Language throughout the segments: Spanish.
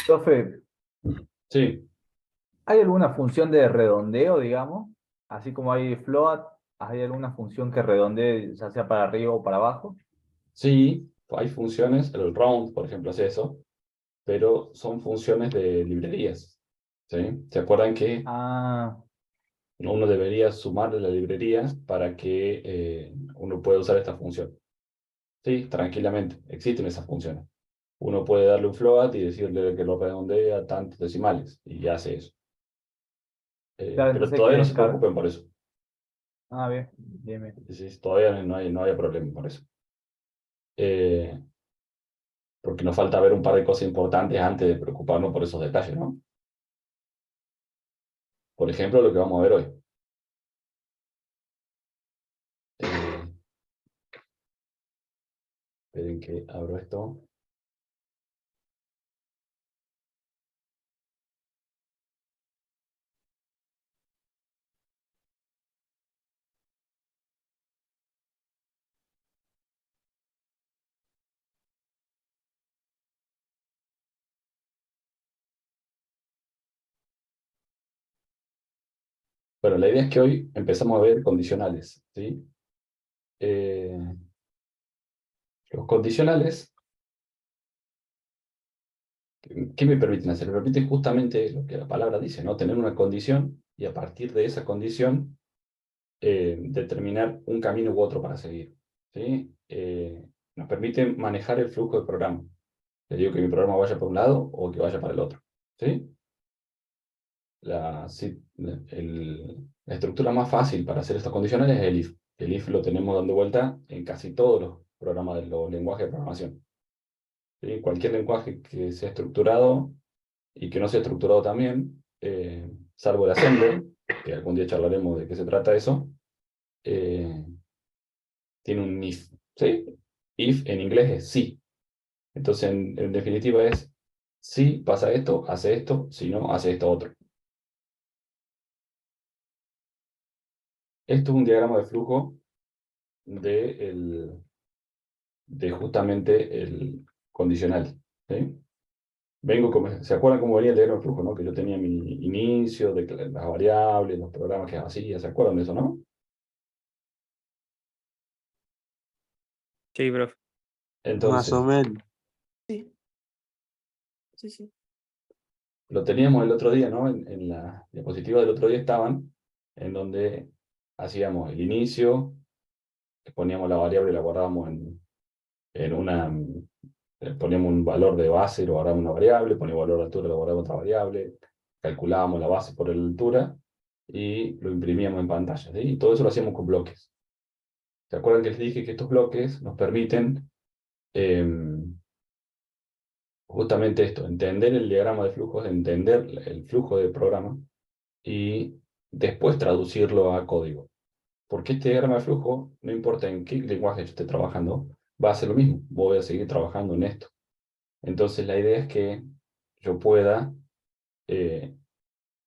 Profe, Sí, ¿hay alguna función de redondeo, digamos? Así como hay float, ¿hay alguna función que redondee, ya sea para arriba o para abajo? sí, hay funciones, el round, por ejemplo, hace eso, pero son funciones de librerías. ¿Sí? ¿Se acuerdan que Ah, uno debería sumarle la librería para que uno pueda usar esta función? Sí, tranquilamente, existen esas funciones. Uno puede darle un float y decirle que lo redondee a tantos decimales, y hace eso. claro, Pero entonces hay que todavía no se descargar. preocupen por eso. Ah, bien, bien, bien. Sí, todavía no hay problema por eso. Eh, Porque nos falta ver un par de cosas importantes antes de preocuparnos por esos detalles, ¿no? Por ejemplo, lo que vamos a ver hoy. Eh, Esperen que abro esto. Bueno, la idea es que hoy empezamos a ver condicionales, ¿sí? Eh, los condicionales, ¿qué me permiten hacer? Me permiten justamente lo que la palabra dice, ¿no? Tener una condición y a partir de esa condición determinar un camino u otro para seguir, ¿sí? Nos permiten manejar el flujo del programa. Le digo que mi programa vaya por un lado o que vaya para el otro, ¿sí? La estructura más fácil para hacer estos condicionales es el if. El if lo tenemos dando vuelta en casi todos los programas de los lenguajes de programación. ¿Sí? Cualquier lenguaje que sea estructurado y que no sea estructurado también, salvo el assembler, que algún día charlaremos de qué se trata eso, eh, tiene un if. ¿Sí? If en inglés es sí. Entonces, en definitiva es, si pasa esto, hace esto, si no, hace esto otro. Esto es un diagrama de flujo de, de justamente el condicional. ¿Sí? ¿Se acuerdan cómo venía el diagrama de flujo, ¿no? Que yo tenía mi inicio, de las variables, los programas que hacía, ¿se acuerdan de eso, no? Sí, profe. Más o Entonces, menos. Sí, sí, sí. lo teníamos el otro día, ¿no? En la diapositiva del otro día estaban, en donde hacíamos el inicio, poníamos la variable y la guardábamos en una, poníamos un valor de base, lo guardábamos en una variable, poníamos valor de altura, lo guardábamos en otra variable, calculábamos la base por la altura y lo imprimíamos en pantalla, ¿sí? Y todo eso lo hacíamos con bloques. ¿Se acuerdan que les dije que estos bloques nos permiten justamente esto, entender el diagrama de flujos, entender el flujo del programa y después traducirlo a código? Porque este diagrama de flujo, no importa en qué lenguaje yo esté trabajando, va a ser lo mismo, voy a seguir trabajando en esto. Entonces la idea es que yo pueda eh,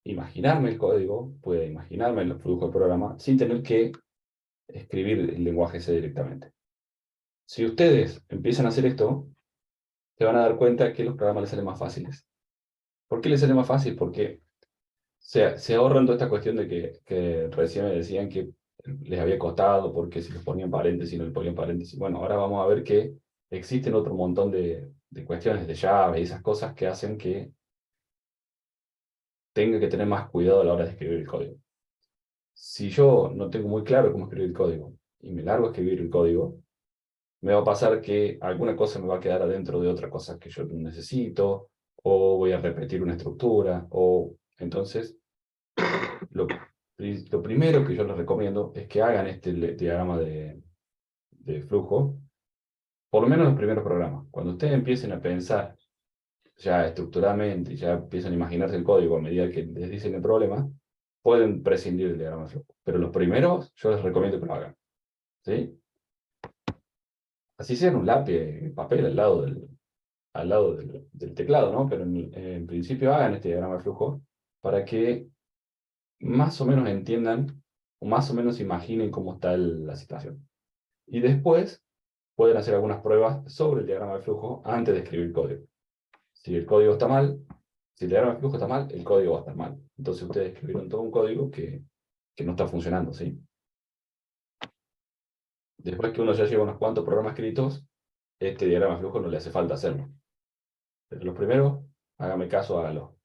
imaginarme el código, pueda imaginarme el flujo del programa, sin tener que escribir el lenguaje ese directamente. Si ustedes empiezan a hacer esto, se van a dar cuenta que los programas les salen más fáciles. ¿Por qué les sale más fácil? Porque se ahorran toda esta cuestión de que recién me decían que les había costado porque si les ponían paréntesis no les ponían paréntesis. Bueno, ahora vamos a ver que existen otro montón de cuestiones de llave y esas cosas que hacen que tenga que tener más cuidado a la hora de escribir el código. Si yo no tengo muy claro cómo escribir el código y me largo a escribir el código, me va a pasar que alguna cosa me va a quedar adentro de otra cosa que yo necesito, o voy a repetir una estructura, o entonces lo, lo primero que yo les recomiendo es que hagan este diagrama de flujo, por lo menos los primeros programas. Cuando ustedes empiecen a pensar ya estructuralmente, ya empiezan a imaginarse el código a medida que les dicen el problema, pueden prescindir del diagrama de flujo. Pero los primeros yo les recomiendo que lo hagan. ¿Sí? Así sea en un lápiz, en papel al lado del teclado, ¿no? Pero en principio hagan este diagrama de flujo para que más o menos entiendan o más o menos imaginen cómo está la situación. Y después pueden hacer algunas pruebas sobre el diagrama de flujo antes de escribir código. Si el código está mal, si el diagrama de flujo está mal, el código va a estar mal. Entonces ustedes escribieron todo un código que no está funcionando, ¿sí? Después que uno ya lleva unos cuantos programas escritos, este diagrama de flujo no le hace falta hacerlo. Pero los primeros, hágame caso, hágalo.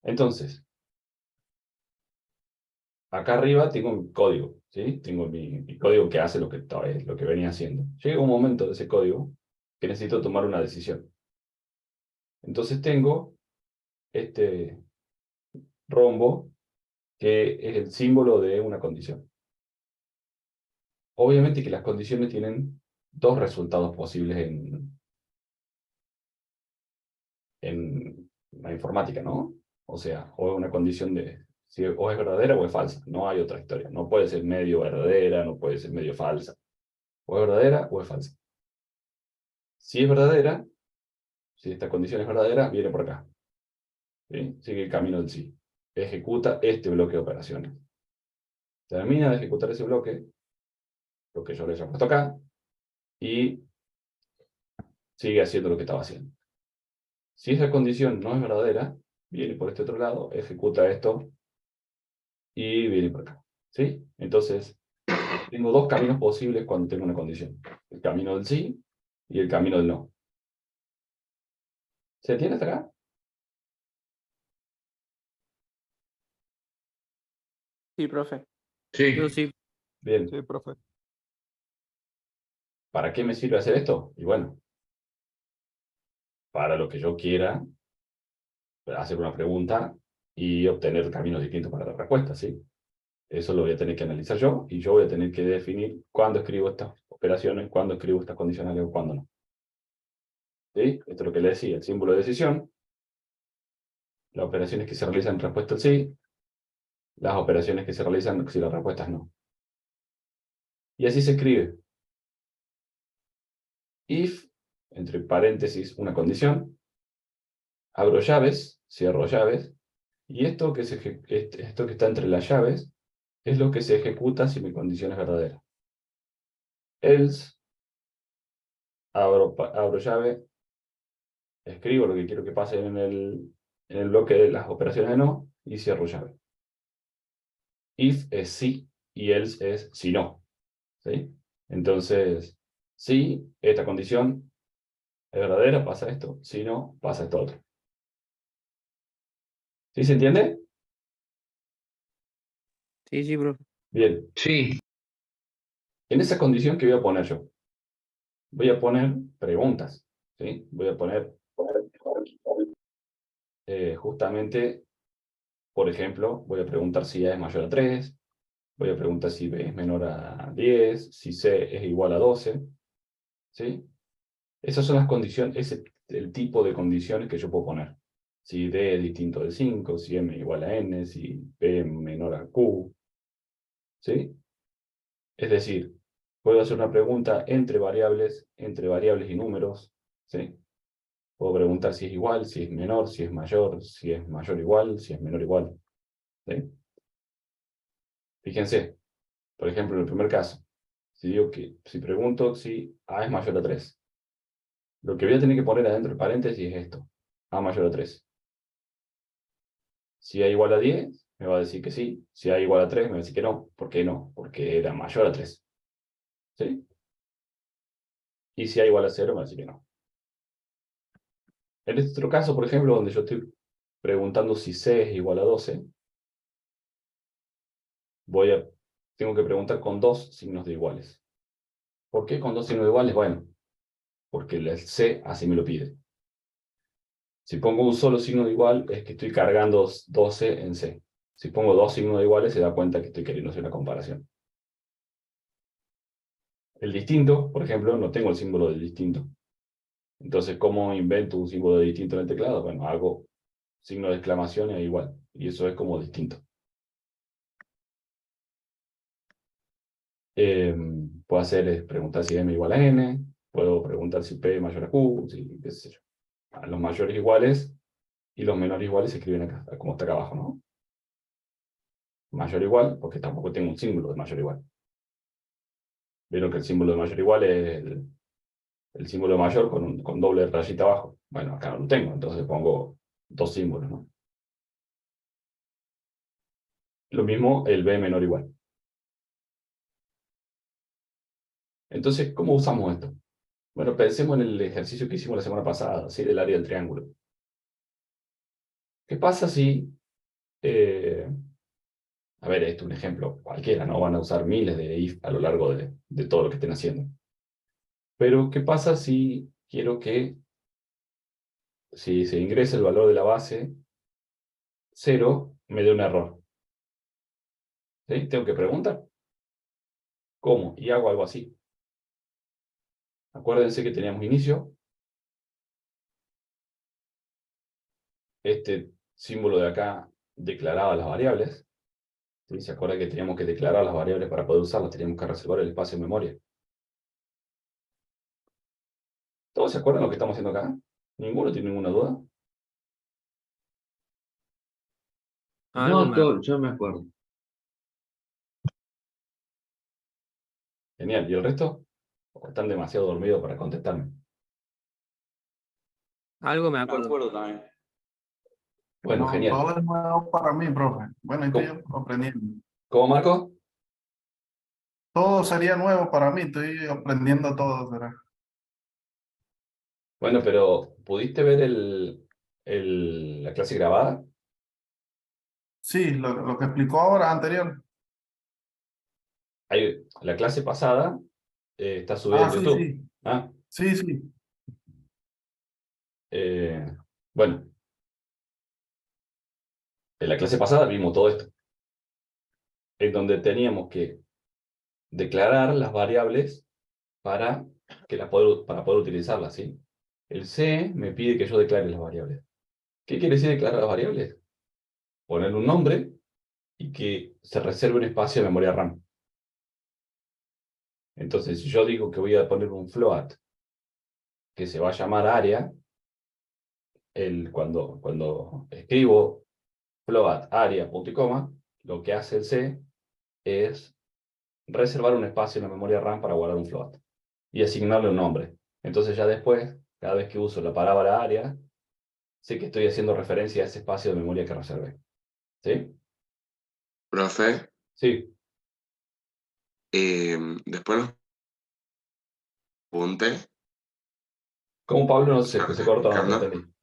Entonces, acá arriba tengo mi código, ¿sí? Tengo mi código que hace lo que venía haciendo. Llega un momento de ese código que necesito tomar una decisión. Entonces tengo este rombo que es el símbolo de una condición. Obviamente que las condiciones tienen dos resultados posibles en la informática, ¿no? O sea, o una condición de si o es verdadera o es falsa. No hay otra historia. No puede ser medio verdadera, no puede ser medio falsa. O es verdadera o es falsa. Si es verdadera, si esta condición es verdadera, viene por acá. ¿Sí? Sigue el camino del sí. Ejecuta este bloque de operaciones. Termina de ejecutar ese bloque, lo que yo le haya puesto acá, y sigue haciendo lo que estaba haciendo. Si esa condición no es verdadera, viene por este otro lado, ejecuta esto y viene por acá. ¿Sí? Entonces, tengo dos caminos posibles cuando tengo una condición. El camino del sí y el camino del no. ¿Se entiende hasta acá? Sí, profe. Sí. Yo sí. Bien. Sí, profe. ¿Para qué me sirve hacer esto? Y bueno, para lo que yo quiera, hacer una pregunta y obtener caminos distintos para la respuesta, ¿sí? Eso lo voy a tener que analizar yo y yo voy a tener que definir cuándo escribo estas operaciones, cuándo escribo estas condicionales o cuándo no. ¿Sí? Esto es lo que le decía, el símbolo de decisión, las operaciones que se realizan en respuesta al sí, las operaciones que se realizan si la respuesta es no. Y así se escribe. If, entre paréntesis, una condición, abro llaves, cierro llaves, y esto esto que está entre las llaves es lo que se ejecuta si mi condición es verdadera. Else, abro llave, escribo lo que quiero que pase en el bloque de las operaciones de no, y cierro llave. If es sí, y else es si no. ¿Sí? Entonces, si esta condición es verdadera, pasa esto. Si no, pasa esto otro. ¿Sí se entiende? Sí, sí, profe. Bien. Sí. En esa condición, ¿qué voy a poner yo? Voy a poner preguntas. ¿Sí? Voy a poner justamente, por ejemplo, voy a preguntar si A es mayor a 3, voy a preguntar si B es menor a 10, si C es igual a 12. ¿Sí? Esas son las condiciones, ese es el tipo de condiciones que yo puedo poner. Si D es distinto de 5, si M igual a N, si P menor a Q. ¿Sí? Es decir, puedo hacer una pregunta entre variables y números. ¿Sí? Puedo preguntar si es igual, si es menor, si es mayor o igual, si es menor o igual. ¿Sí? Fíjense, por ejemplo, en el primer caso, si pregunto si A es mayor a 3, lo que voy a tener que poner adentro del paréntesis es esto, A mayor a 3. Si A igual a 10, me va a decir que sí. Si A igual a 3, me va a decir que no. ¿Por qué no? Porque era mayor a 3. ¿Sí? Y si A igual a 0, me va a decir que no. En este otro caso, por ejemplo, donde yo estoy preguntando si C es igual a 12, tengo que preguntar con dos signos de iguales. ¿Por qué con dos signos de iguales? Bueno, porque el C así me lo pide. Si pongo un solo signo de igual, es que estoy cargando 12 en C. Si pongo dos signos de iguales, se da cuenta que estoy queriendo hacer una comparación. El distinto, por ejemplo, no tengo el símbolo del distinto. Entonces, ¿cómo invento un símbolo de distinto en el teclado? Bueno, hago signo de exclamación e igual. Y eso es como distinto. Puedo preguntar si M igual a N. Puedo preguntar si P mayor a Q. Si, qué sé yo. A los mayores iguales y los menores iguales se escriben acá, como está acá abajo, ¿no? Mayor igual, porque tampoco tengo un símbolo de mayor igual. Vieron que el símbolo de mayor igual es el símbolo mayor con doble rayita abajo. Bueno, acá no lo tengo, entonces pongo dos símbolos, ¿no? Lo mismo el b menor igual. Entonces, ¿cómo usamos esto? Bueno, pensemos en el ejercicio que hicimos la semana pasada, ¿sí? Del área del triángulo. ¿Qué pasa si... a ver, esto es un ejemplo cualquiera, ¿no? Van a usar miles de if a lo largo de todo lo que estén haciendo. Pero, ¿qué pasa si quiero que, si se ingresa el valor de la base 0, me dé un error? ¿Sí? Tengo que preguntar. ¿Cómo? Y hago algo así. Acuérdense que teníamos inicio. Este símbolo de acá declaraba las variables. ¿Sí? ¿Se acuerdan que teníamos que declarar las variables para poder usarlas? Teníamos que reservar el espacio en memoria. ¿Todos se acuerdan lo que estamos haciendo acá? ¿Ninguno tiene ninguna duda? Algo No, me acuerdo. yo me acuerdo. Genial. ¿Y el resto? ¿O están demasiado dormidos para contestarme? Algo me Me acuerdo. acuerdo también. Bueno, No, genial. todo es nuevo para mí, profe. Bueno, estoy ¿Cómo, aprendiendo. cómo, Marco? Todo sería nuevo para mí, estoy aprendiendo todo, será. Bueno, pero ¿pudiste ver la clase grabada? Sí, lo que explicó ahora anterior. La clase pasada está subida Ah, en sí, YouTube. sí. Ah, Sí, sí. eh, bueno, en la clase pasada vimos todo esto, en donde teníamos que declarar las variables para, para poder utilizarlas, ¿sí? El C me pide que yo declare las variables. ¿Qué quiere decir declarar las variables? Poner un nombre y que se reserve un espacio de memoria RAM. Entonces, si yo digo que voy a poner un float que se va a llamar área, cuando escribo float área punto y coma, lo que hace el C es reservar un espacio en la memoria RAM para guardar un float y asignarle un nombre. Entonces ya después, cada vez que uso la palabra área, sé que estoy haciendo referencia a ese espacio de memoria que reservé. ¿Sí? Profe, Sí. después los apunte, ¿Cómo, Pablo? No o sé, sea, que se cortó, no te explicando, entendí.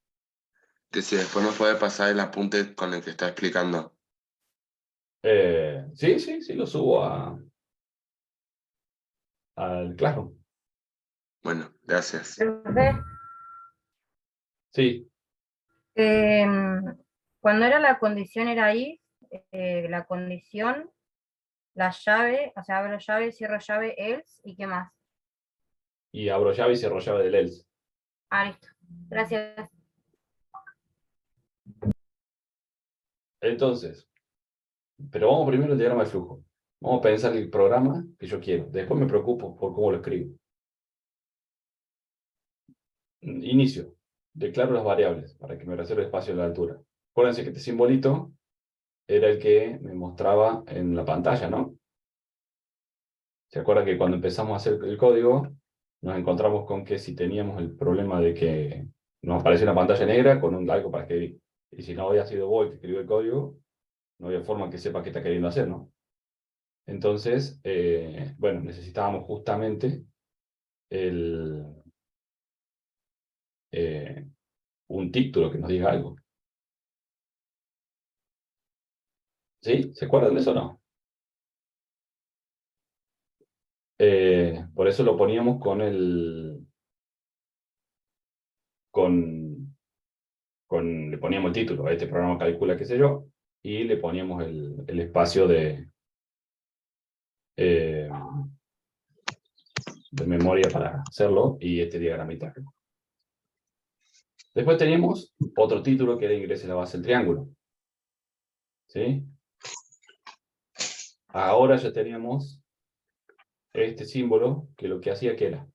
que si después nos puede pasar el apunte con el que está explicando. Sí, sí, sí, lo subo al Classroom. Bueno, gracias. Profe, Sí, cuando era la condición era if, la condición, la llave, o sea, abro llave, cierro llave, else, ¿y qué más? y abro llave y cierro llave del else. Ah, listo. Gracias. Entonces, pero vamos primero al diagrama de flujo. Vamos a pensar el programa que yo quiero. Después me preocupo por cómo lo escribo. Inicio. Declaro las variables para que me reserve espacio en la altura. Acuérdense que este simbolito era el que me mostraba en la pantalla, ¿no? ¿Se acuerdan que cuando empezamos a hacer el código, nos encontramos con que si teníamos el problema de que nos aparecía una pantalla negra con algo para escribir? Y si no había sido vos el que escribió el código, no había forma que sepa qué está queriendo hacer, ¿no? Entonces, bueno, necesitábamos justamente un título que nos diga algo. ¿Sí? ¿Se acuerdan de eso o no? Por eso lo poníamos le poníamos el título, este programa calcula qué sé yo, y le poníamos el espacio eh, de memoria para hacerlo, y este diagramita. Después teníamos otro título que era ingrese a la base del triángulo. ¿Sí? Ahora ya teníamos este símbolo que lo que hacía que era.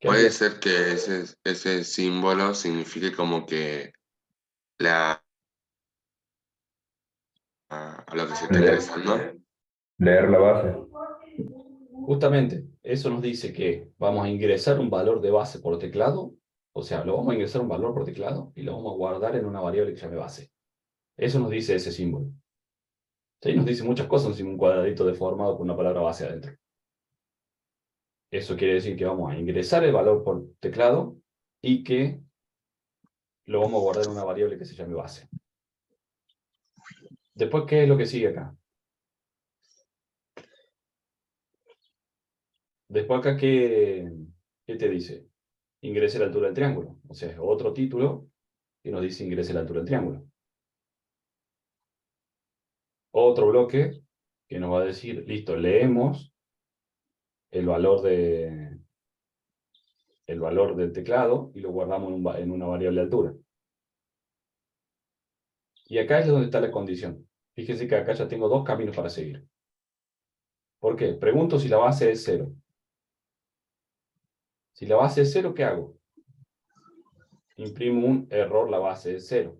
¿Qué hacía? Puede ser que ese símbolo signifique como que a lo que se está ingresando. Leer la base. Justamente, eso nos dice que vamos a ingresar un valor de base por teclado, o sea, lo vamos a ingresar un valor por teclado y lo vamos a guardar en una variable que se llame base. Eso nos dice ese símbolo. ¿Sí? Nos dice muchas cosas, un cuadradito deformado con una palabra base adentro. Eso quiere decir que vamos a ingresar el valor por teclado y que lo vamos a guardar en una variable que se llame base. Después, ¿qué es lo que sigue acá? Después acá, ¿qué te dice? Ingrese la altura del triángulo. O sea, es otro título que nos dice ingrese la altura del triángulo. Otro bloque que nos va a decir, listo, leemos el valor del teclado y lo guardamos en una variable de altura. Y acá es donde está la condición. Fíjense que acá ya tengo dos caminos para seguir. ¿Por qué? Pregunto si la base es 0. Si la base es 0, ¿qué hago? Imprimo un error, la base es 0.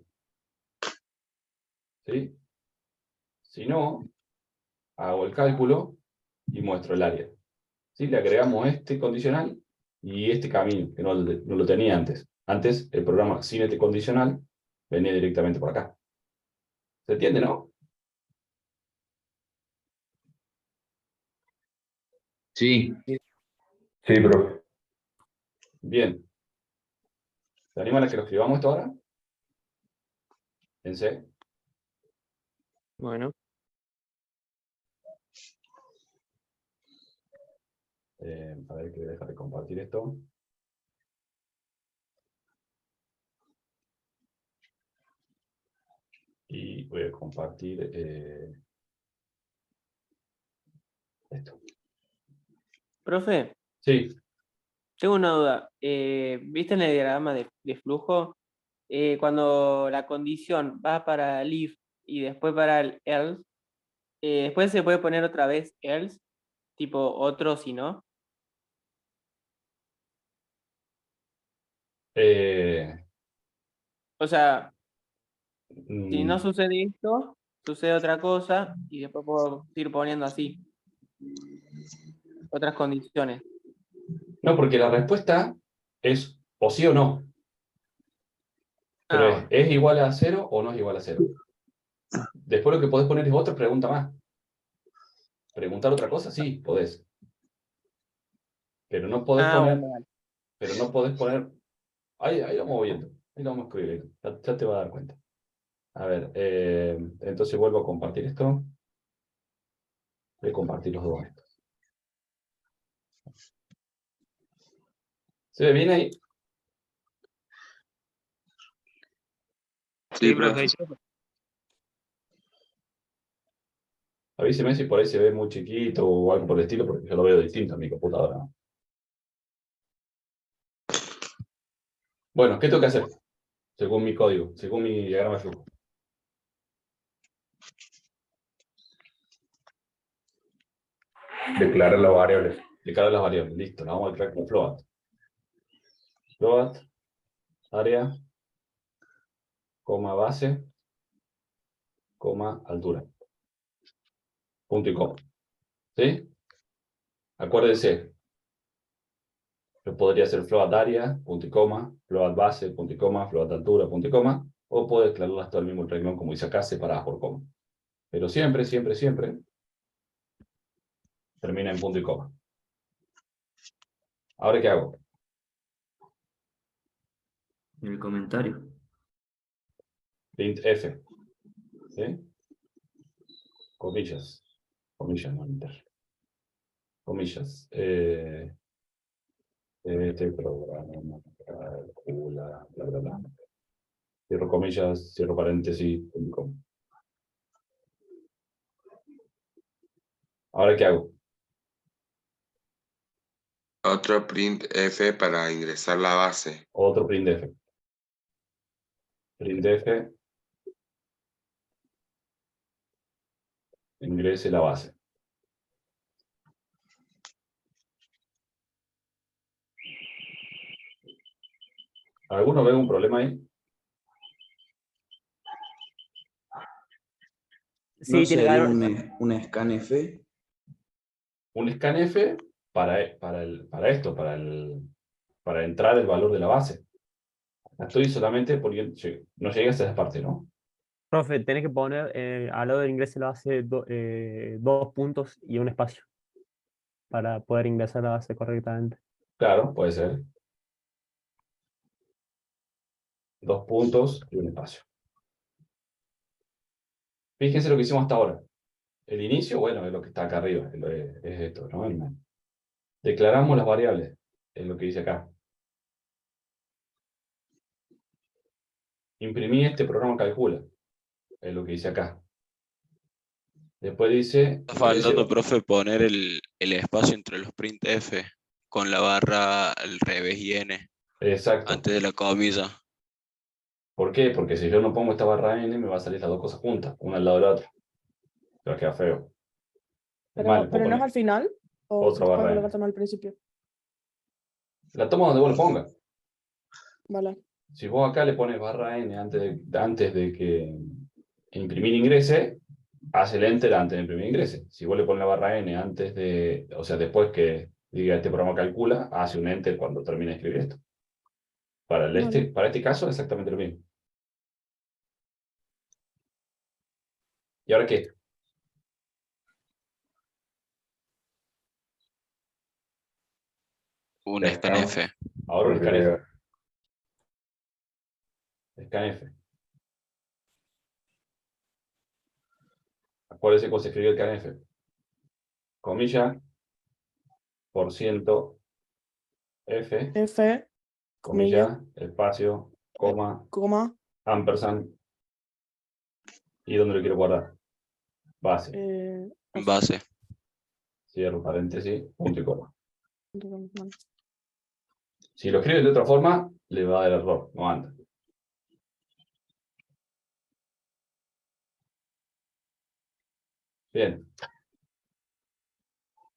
¿Sí? Si no, hago el cálculo y muestro el área. ¿Sí? Le agregamos este condicional y este camino, que no lo tenía antes. Antes, el programa sin este condicional venía directamente por acá. ¿Se entiende, no? Sí. Sí, profe. Bien. ¿Se animan a que lo escribamos esto ahora? En C. Bueno, A ver, que voy a dejar de compartir esto. Y voy a compartir esto. profe, Sí. tengo una duda. ¿Viste en el diagrama de flujo? Cuando la condición va para el if y después para el else, después se puede poner otra vez else, tipo otro si no. Eh, O sea, si no mm, sucede esto, sucede otra cosa y después puedo ir poniendo así otras condiciones. no, porque la respuesta es o sí o no. Pero Ah, es igual a 0 o no es igual a 0. Después lo que podés poner es otra pregunta más. Preguntar otra cosa, sí, podés. Pero no podés poner, bueno, vale. pero no podés poner. Ahí lo vamos viendo. Ahí lo vamos a escribir. Ya te va a dar cuenta. A ver, entonces vuelvo a compartir esto. Voy a compartir los dos estos. ¿Se ve bien ahí? Sí, Sí, profe, profe. ahí está. Avíseme si por ahí se ve muy chiquito o algo por el estilo, porque yo lo veo distinto en mi computadora, ¿no? Bueno, ¿qué tengo que hacer? Según mi código, según mi diagrama de flujo. Declara las variables. Declarar las variables. Listo, la vamos a declarar como float. Float, área, coma base, coma altura. Punto y coma. ¿Sí? Acuérdense, yo podría hacer float área, punto y coma, float base, punto y coma, float altura, punto y coma, o puedo declararlas todo el mismo renglón como dice acá, separadas por coma. Pero siempre, siempre, siempre termina en punto y coma. ¿Ahora qué hago? En el comentario. Print F. ¿Sí? Comillas. Comillas, no enter. Comillas. Este programa calcula, bla, bla, bla. Cierro comillas, cierro paréntesis, punto com. ¿Ahora qué hago? Otro printf para ingresar la base. Otro printf. Printf ingrese la base. ¿Alguno ve un problema ahí? Sí, ¿No tiene sería que haber- un scanf? un scanf para esto, para entrar el valor de la base. Estoy solamente porque no llegué hasta esa parte, ¿no? Profe, tenés que poner al lado del ingreso de la base dos puntos y un espacio para poder ingresar a la base correctamente. Claro, puede ser. 2 puntos y un espacio. Fíjense lo que hicimos hasta ahora. El inicio, bueno, es lo que está acá arriba, es esto, ¿no? Declaramos las variables, es lo que dice acá. Imprimí este programa calcula, es lo que dice acá. Después dice... Está faltando, profe, poner el espacio entre los printf con la barra al revés y n Exacto. antes de la comilla. ¿Por qué? Porque si yo no pongo esta barra n, me va a salir las dos cosas juntas, una al lado de la otra. Te va a quedar feo. Pero no es al final, o se otra puede barra colocar n. también al principio. La tomo donde vos lo pongas. Vale. Si vos acá le pones barra n antes de que imprimir ingrese, hace el enter antes de imprimir ingrese. Si vos le pones la barra n antes de, o sea, después que diga este programa calcula, hace un enter cuando termine de escribir esto. Para este caso, exactamente lo mismo. ¿Y ahora qué? Un scanf. Ahora un scanf. Scanf. Acuérdense cómo se escribió el scanf. Comilla, por ciento, F, comilla, espacio, coma, ampersand. ¿Y dónde lo quiero guardar? Base. Base. Cierro paréntesis, punto y coma. Si lo escribe de otra forma, le va a dar error, no anda. Bien.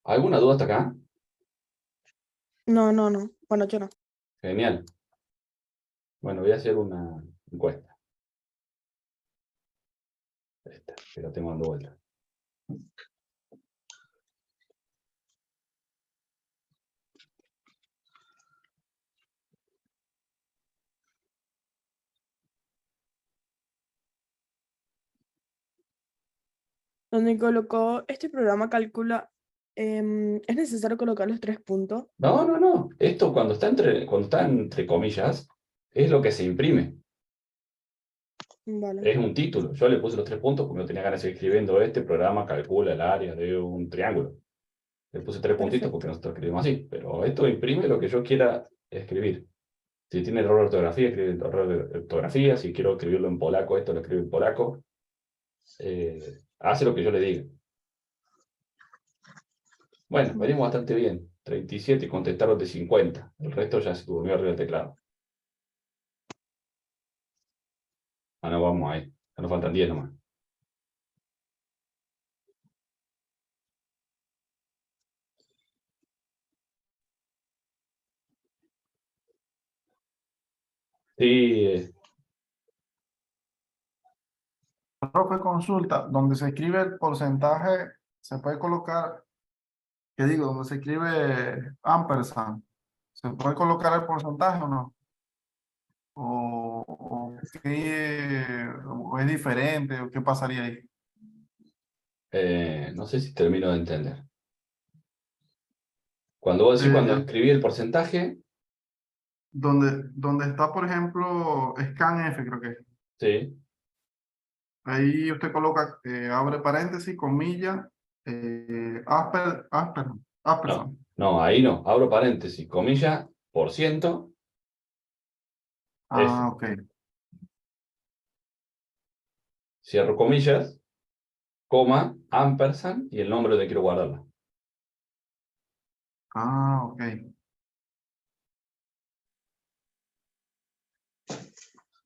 ¿Alguna duda hasta acá? No. Bueno, yo no. Genial. Bueno, voy a hacer una encuesta. Esta, que la tengo dando vuelta. Donde colocó este programa calcula, ¿es necesario colocar los 3 puntos? No. Esto cuando está entre comillas, es lo que se imprime. Vale. Es un título. Yo le puse los 3 puntos porque no tenía ganas de seguir escribiendo este programa calcula el área de un triángulo. Le puse 3 puntitos porque nosotros escribimos así. Pero esto imprime lo que yo quiera escribir. Si tiene error de ortografía, escribe error de ortografía. Si quiero escribirlo en polaco, esto lo escribo en polaco. Hace lo que yo le diga. Bueno, venimos bastante bien. 37 y contestaron de 50. El resto ya se durmió arriba del teclado. Ah, no, vamos ahí. Ya nos faltan 10 nomás. Sí, Profe, consulta, donde se escribe el porcentaje, se puede colocar, ¿qué digo? Donde se escribe ampersand, ¿se puede colocar el porcentaje o no? ¿O es diferente? ¿O qué pasaría ahí? no sé si termino de entender. Cuando vos decís, cuando escribí el porcentaje, Donde está, por ejemplo, scanf, creo que es. sí, Ahí usted coloca, abre paréntesis, comilla, ampersand. no, ahí no. Abro paréntesis, comilla, por ciento, F. Ok. Cierro comillas, coma, ampersand y el nombre donde quiero guardarla. Ok.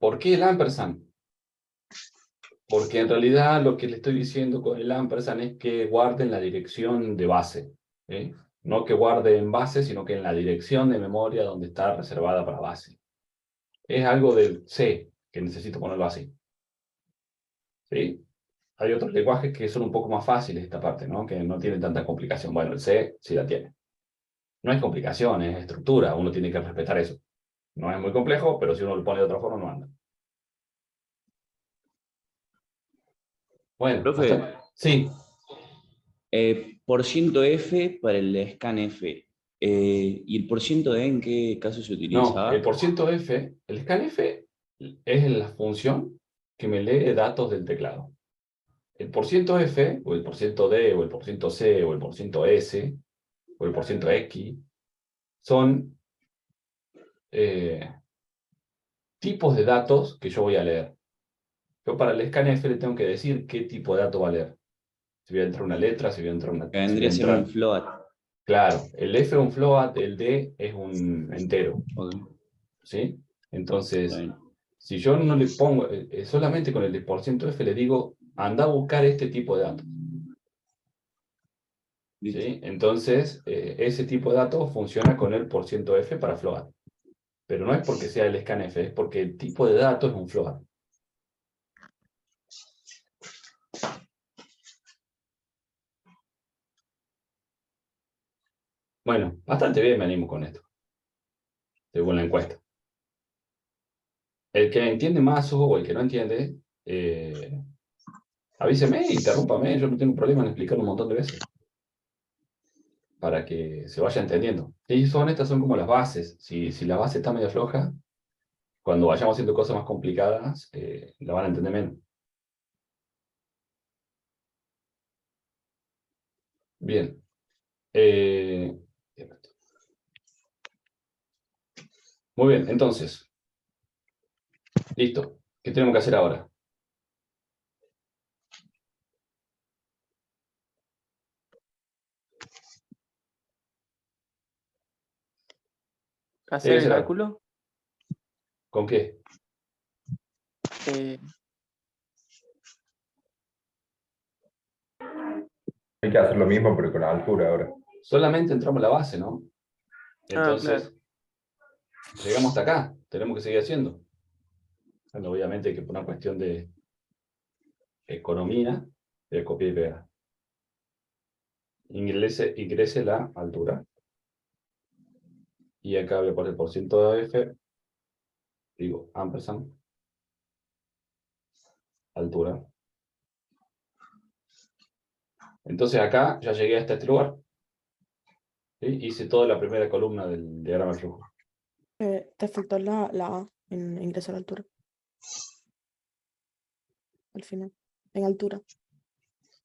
¿Por qué el ampersand? Porque en realidad lo que le estoy diciendo con el ampersand es que guarde en la dirección de base. ¿Sí? No que guarde en base, sino que en la dirección de memoria donde está reservada para base. Es algo del C, que necesito ponerlo así. ¿Sí? Hay otros lenguajes que son un poco más fáciles esta parte, ¿no? Que no tienen tanta complicación. Bueno, el C sí la tiene. No es complicación, es estructura. Uno tiene que respetar eso. No es muy complejo, pero si uno lo pone de otra forma, no anda. Bueno, Profe, sí. por ciento F para el scanf. ¿Y el por ciento D en qué caso se utiliza? No, el porciento F, el scanf es la función que me lee datos del teclado. El porciento F, o el porciento D, o el porciento C, o el porciento S, o el porciento X, son tipos de datos que yo voy a leer. Yo para el scanf le tengo que decir qué tipo de dato va a leer. Si voy a entrar una letra, si voy a entrar una... Vendría a ser un float. Claro, el F es un float, el D es un entero. ¿Sí? Entonces, si yo no le pongo, solamente con el porciento F le digo, anda a buscar este tipo de datos. ¿Sí? Entonces, ese tipo de datos funciona con el porciento F para float. Pero no es porque sea el scanf, es porque el tipo de dato es un float. Bueno, bastante bien me animo con esto, según la encuesta. El que entiende más o el que no entiende, avíseme, interrúmpame, yo no tengo problema en explicarlo un montón de veces. Para que se vaya entendiendo. Y estas son como las bases. Si la base está medio floja, cuando vayamos haciendo cosas más complicadas, la van a entender menos. Bien. Muy bien, entonces. Listo. ¿Qué tenemos que hacer ahora? ¿Hacer el cálculo? ¿Con qué? Hay que hacer lo mismo, pero con la altura ahora. Solamente entramos a la base, ¿no? Entonces, claro. llegamos hasta acá. Tenemos que seguir haciendo. Bueno, obviamente que por una cuestión de economía, de copia y pega. Ingrese la altura. Y acá voy a poner el porciento de F. Digo, ampersand. Altura. Entonces acá ya llegué hasta este lugar. ¿Sí? Hice toda la primera columna del diagrama de flujo. Te faltó la A en ingresar a altura. Al final, en altura.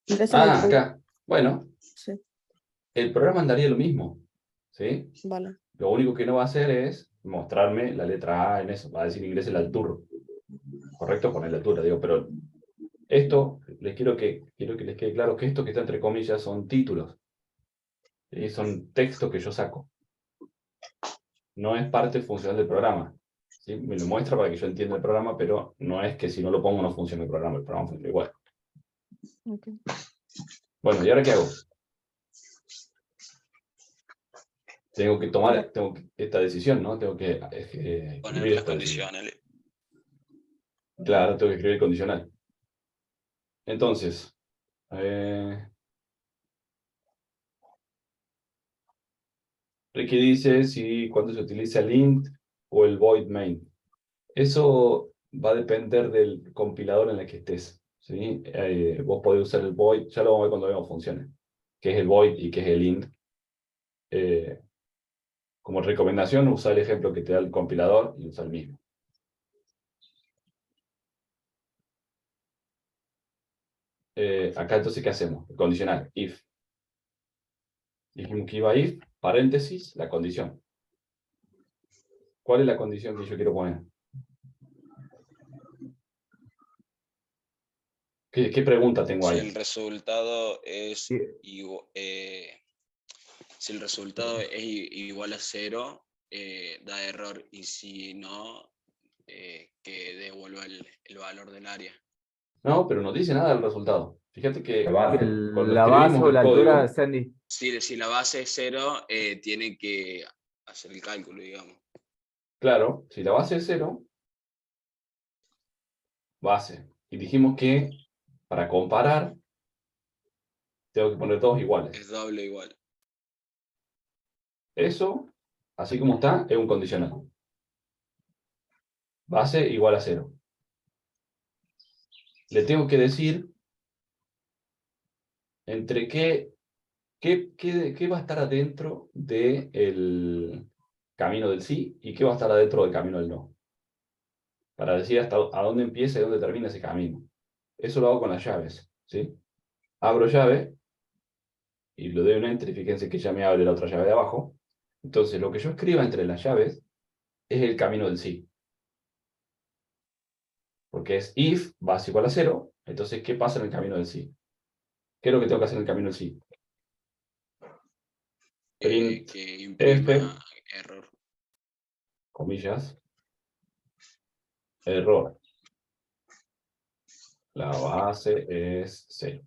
Ingresa en altura. Acá. Bueno. Sí. El programa andaría lo mismo. ¿Sí? Vale. Lo único que no va a hacer es mostrarme la letra A en eso. Va a decir ingrese la altura. Correcto, poner la altura. Digo, pero esto, quiero que les quede claro que esto que está entre comillas son títulos. ¿Sí? Son textos que yo saco. No es parte funcional del programa. ¿Sí? Me lo muestra para que yo entienda el programa, pero no es que si no lo pongo no funcione el programa funciona igual. Okay. Bueno, ¿y ahora qué hago? Tengo que tomar esta decisión, ¿no? Tengo que Poner las condicionales. Claro, tengo que escribir el condicional. Entonces, Ricky dice cuando se utiliza el int o el void main. Eso va a depender del compilador en el que estés. ¿Sí? Vos podés usar el void, ya lo vamos a ver cuando veamos funciones, que es el void y que es el int. Como recomendación, usa el ejemplo que te da el compilador y usa el mismo. Acá entonces, ¿qué hacemos? El condicional, if. Dijimos que iba if, paréntesis, la condición. ¿Cuál es la condición que yo quiero poner? ¿Qué pregunta tengo ahí? Si el resultado es si el resultado es igual a 0, da error, y si no, que devuelva el valor del área. No, pero no dice nada del resultado. Fíjate que cuando La base escribimos o el la código, altura sean Si la base es 0, tiene que hacer el cálculo, digamos. claro, si la base es 0, base. Y dijimos que para comparar, tengo que poner todos iguales. Es doble igual. Eso, así como está, es un condicional. Base igual a 0. Le tengo que decir entre qué va a estar adentro del camino del sí y qué va a estar adentro del camino del no. Para decir hasta a dónde empieza y dónde termina ese camino. Eso lo hago con las llaves, ¿sí? Abro llave y le doy un enter y fíjense que ya me abre la otra llave de abajo. Entonces, lo que yo escriba entre las llaves es el camino del sí. Porque es if base igual a 0. Entonces, ¿qué pasa en el camino del sí? ¿Qué es lo que tengo que hacer en el camino del sí? Print Que imprima f, error. comillas, error. La base es 0.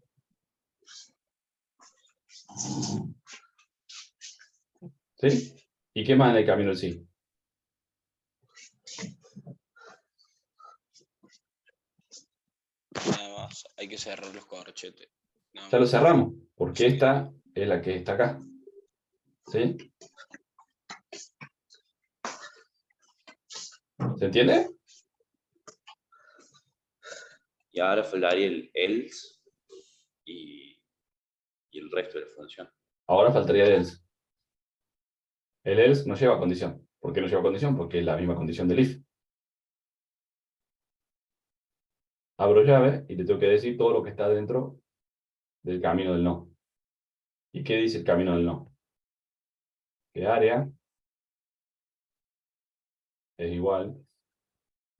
¿Sí? ¿Y qué más en el camino del sí? Nada más. Hay que cerrar los corchetes. Nada Ya lo más. cerramos, porque Sí. esta es la que está acá. ¿Sí? ¿Se entiende? Y ahora faltaría el else y el resto de la función. Ahora faltaría el else. El else no lleva condición. ¿Por qué no lleva condición? Porque es la misma condición del if. Abro llave y le tengo que decir todo lo que está dentro del camino del no. ¿Y qué dice el camino del no? Que área es igual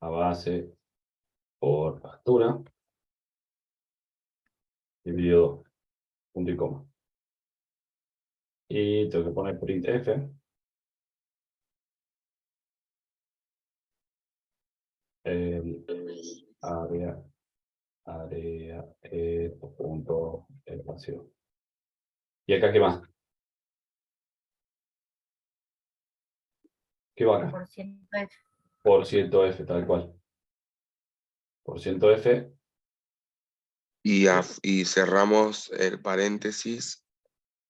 a base por factura dividido 2, punto y coma. Y tengo que poner printf el área punto espacio. ¿Y acá qué más? ¿Qué va acá? Por ciento F. Por ciento F, tal cual. Por ciento F, Y cerramos el paréntesis,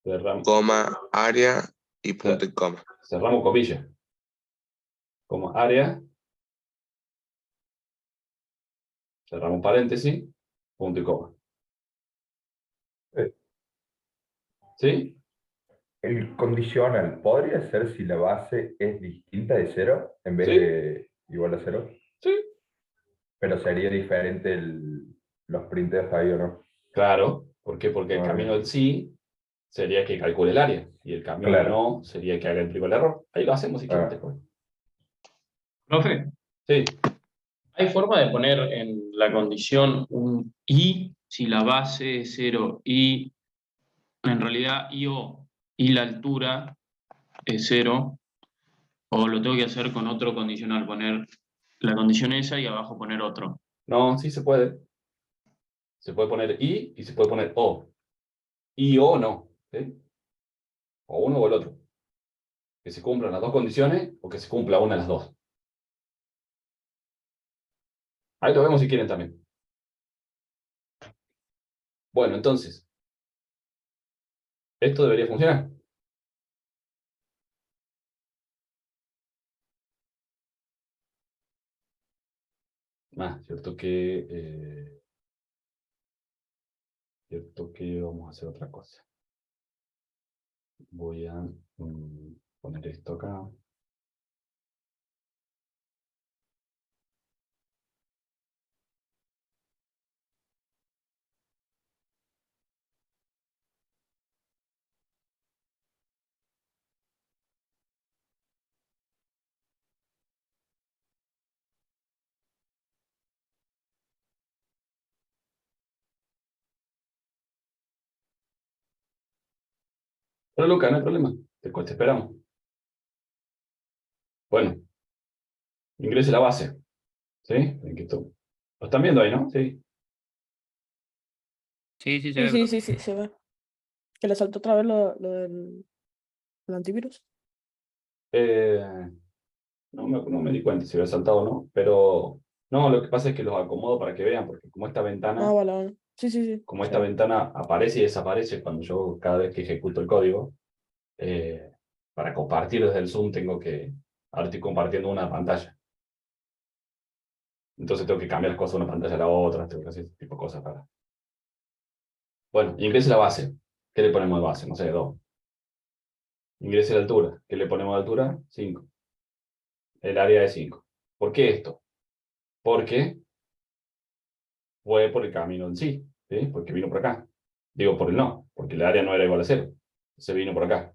cerramos, coma, área y punto y coma. cerramos comillas. Como área, cerramos paréntesis, punto y coma. ¿Sí? El condicional podría ser si la base es distinta de 0 en vez Sí. de igual a 0. Sí. Pero sería diferente los printf ahí o no. Claro. ¿Por qué? Porque el Ah, camino bien. del sí sería que calcule el área. Y el camino del Claro. no sería que haga el triple error. Ahí lo hacemos si quieren Ah. después. Profe, Sí. ¿hay forma de poner en la condición un i si la base es 0 y en realidad io y la altura es 0? ¿O lo tengo que hacer con otro condicional? Poner la condición esa y abajo poner otro. No, sí se puede. Se puede poner i y se puede poner o. I o no. ¿Sí? O uno o el otro. Que se cumplan las dos condiciones o que se cumpla una de las dos. Ahí lo vemos si quieren también. Bueno, entonces. Esto debería funcionar. Cierto que vamos a hacer otra cosa. Voy a poner esto acá. Pero Luca, no hay problema. Te esperamos. Bueno. Ingrese la base. ¿Sí? Lo están viendo ahí, ¿no? Sí. Sí, sí, Sí, sí, sí, sí, se ve. Que le saltó otra vez lo del antivirus. No me di cuenta si había saltado o no, pero no, lo que pasa es que los acomodo para que vean, porque como esta Ah, ventana vale, vale. Sí, sí, sí. Como esta ventana aparece y desaparece cuando yo cada vez que ejecuto el código, para compartir desde el Zoom tengo que, ahora estoy compartiendo una pantalla. Entonces tengo que cambiar las cosas de una pantalla a la otra, tengo que hacer ese tipo de cosas para... Bueno, ingrese la base. ¿Qué le ponemos de base? No sé, 2. Ingrese la altura. ¿Qué le ponemos de altura? 5. El área de 5. ¿Por qué esto? Porque fue por el camino en sí, ¿sí? Porque vino por acá. Digo por el no, porque el área no era igual a 0. Se vino por acá.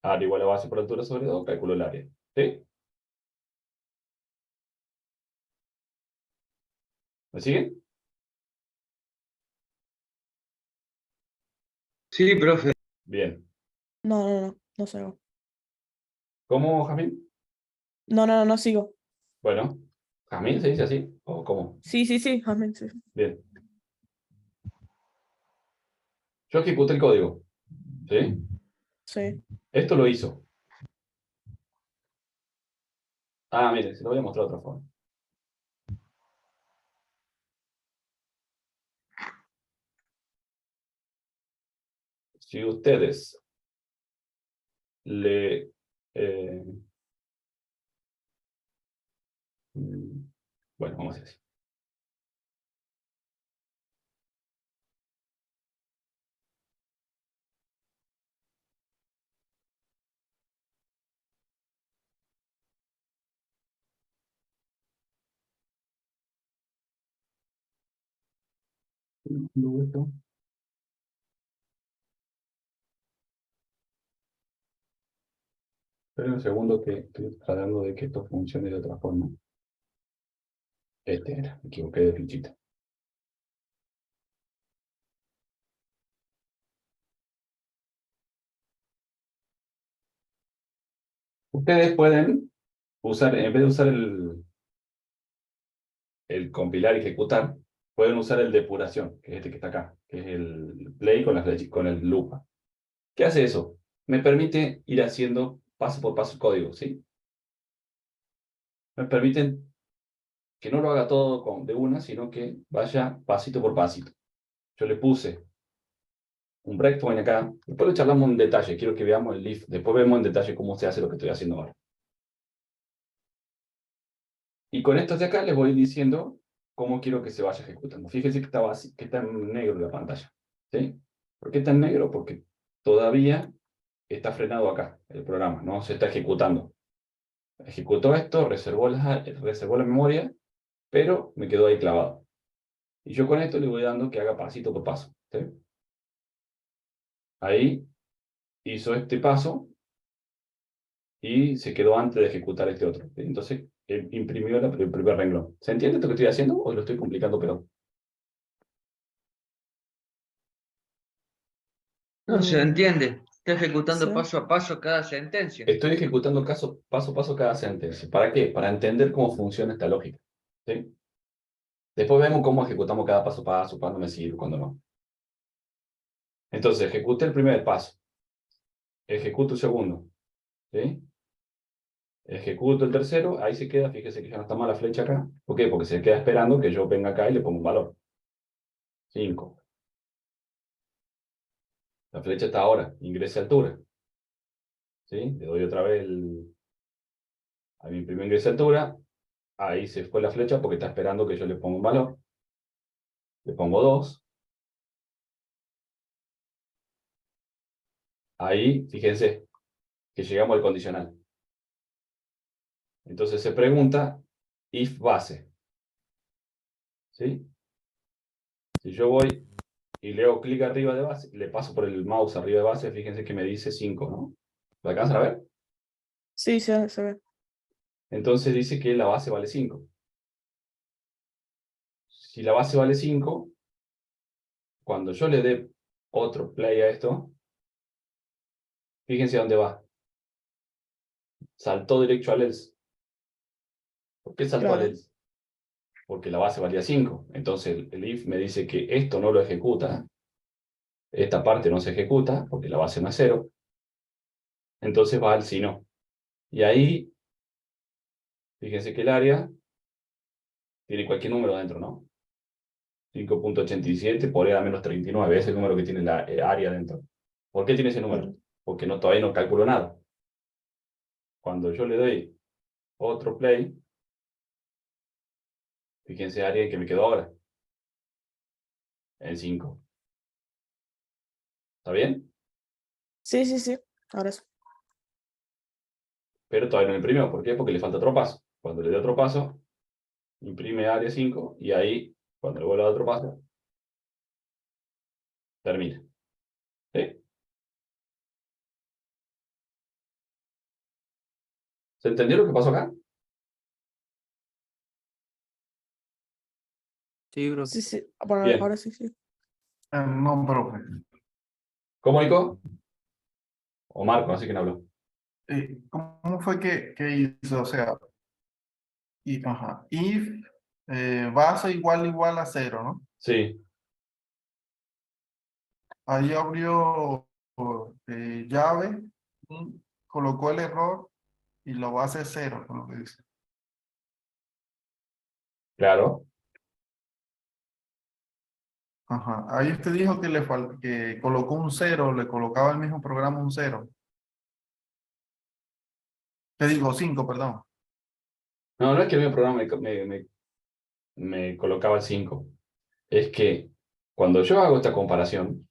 Área igual a base por altura sobre 2, calculo el área. ¿Sí? ¿Me siguen? Sí, profe. Bien. No sigo. ¿Cómo, Jamín? No sigo. Bueno, ¿Jamín se dice así? ¿O cómo? Sí, amén, sí. Bien. Yo ejecuté el código. ¿Sí? Sí. Esto lo hizo. Ah, mire, se lo voy a mostrar de otra forma. Si ustedes le... eh, bueno, vamos a hacer así. Esperen un segundo que estoy tratando de que esto funcione de otra forma. Este era, me equivoqué de fichita. Ustedes pueden usar, en vez de usar el compilar y ejecutar, pueden usar el depuración, que es este que está acá, que es el play con, con el lupa. ¿Qué hace eso? Me permite ir haciendo paso por paso el código, ¿sí? Me permiten que no lo haga todo de una, sino que vaya pasito por pasito. Yo le puse un breakpoint acá. Después lo charlamos en detalle. Quiero que veamos el if. Después vemos en detalle cómo se hace lo que estoy haciendo ahora. Y con estos de acá les voy diciendo cómo quiero que se vaya ejecutando. Fíjense que está en negro la pantalla. ¿Sí? ¿Por qué está en negro? Porque todavía está frenado acá el programa. No se está ejecutando. Ejecutó esto, reservó la memoria, pero me quedó ahí clavado. Y yo con esto le voy dando que haga pasito por paso. ¿Sí? Ahí hizo este paso y se quedó antes de ejecutar este otro. ¿Sí? Entonces, imprimió el primer renglón. ¿Se entiende esto que estoy haciendo o lo estoy complicando peor? No se entiende. Está ejecutando Sí. paso a paso cada sentencia. Estoy ejecutando paso a paso cada sentencia. ¿Para qué? Para entender cómo funciona esta lógica. ¿Sí? Después vemos cómo ejecutamos cada paso a paso, cuándo me sirve, cuándo no. Entonces, ejecuté el primer paso. Ejecuto el segundo. ¿Sí? Ejecuto el tercero, ahí se queda, fíjese que ya no está mal la flecha acá. ¿Por qué? Porque se queda esperando que yo venga acá y le ponga un valor. 5. La flecha está ahora, ingrese altura. ¿Sí? Le doy otra vez a mi primer ingrese altura. Ahí se fue la flecha porque está esperando que yo le ponga un valor. Le pongo 2. Ahí, fíjense, que llegamos al condicional. Entonces se pregunta, if base. ¿Sí? Si yo voy y le hago clic arriba de base, le paso por el mouse arriba de base, fíjense que me dice 5, ¿no? ¿Lo alcanzan a ver? Sí, se ve. Entonces dice que la base vale 5. Si la base vale 5, cuando yo le dé otro play a esto, fíjense a dónde va. Saltó directo al else. ¿Por qué saltó al Claro. else? Porque la base valía 5. Entonces el if me dice que esto no lo ejecuta. Esta parte no se ejecuta porque la base no es 0. Entonces va al si no. Y ahí, fíjense que el área tiene cualquier número dentro, ¿no? 5.87 por E a menos 39, ese es el número que tiene la área dentro. ¿Por qué tiene ese número? Porque no, todavía no calculo nada. Cuando yo le doy otro play, fíjense área que me quedó ahora. En 5. ¿Está bien? Sí, sí, sí. Ahora sí. Pero todavía no imprimió. ¿Por qué? Porque le falta otro paso. Cuando le dé otro paso, imprime área 5 y ahí, cuando le vuelva a dar otro paso, termina. ¿Sí? ¿Se entendió lo que pasó acá? Sí, bro. Sí, sí. Bueno, Bien. ahora sí, sí. No, profe. ¿Cómo, Nico? O Marco, así que no habló. ¿Cómo fue que hizo? O sea, if base igual a 0, ¿no? Sí. Ahí abrió llave, colocó el error y lo base 0, por lo que dice. Claro. Ajá. Ahí usted dijo que colocó un 0, le colocaba el mismo programa un 0. Te digo 5, perdón. No, no es que el mismo programa me colocaba el 5. Es que cuando yo hago esta comparación,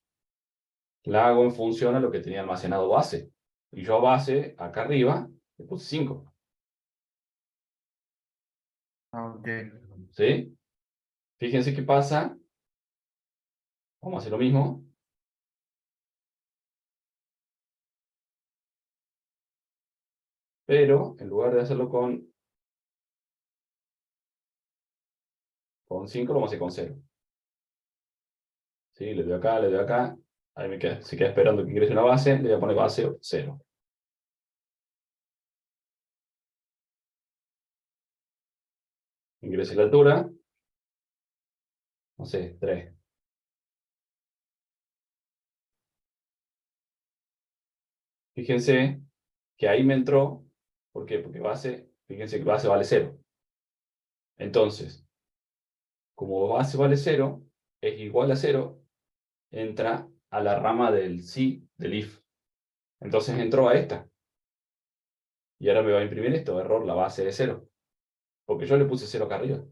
la hago en función a lo que tenía almacenado base. Y yo a base, acá arriba, le puse 5. Ok. ¿Sí? Fíjense qué pasa. Vamos a hacer lo mismo. Pero en lugar de hacerlo con 5, lo vamos a hacer con 0. ¿Sí? Le doy acá, le doy acá. Ahí se queda esperando que ingrese una base. Le voy a poner base 0. Ingrese la altura. No sé, 3. Fíjense que ahí me entró. ¿Por qué? Porque base, fíjense que base vale 0. Entonces, como base vale 0, es igual a 0, entra a la rama del sí del if. Entonces entró a esta. Y ahora me va a imprimir esto, error, la base de 0. Porque yo le puse 0 acá arriba.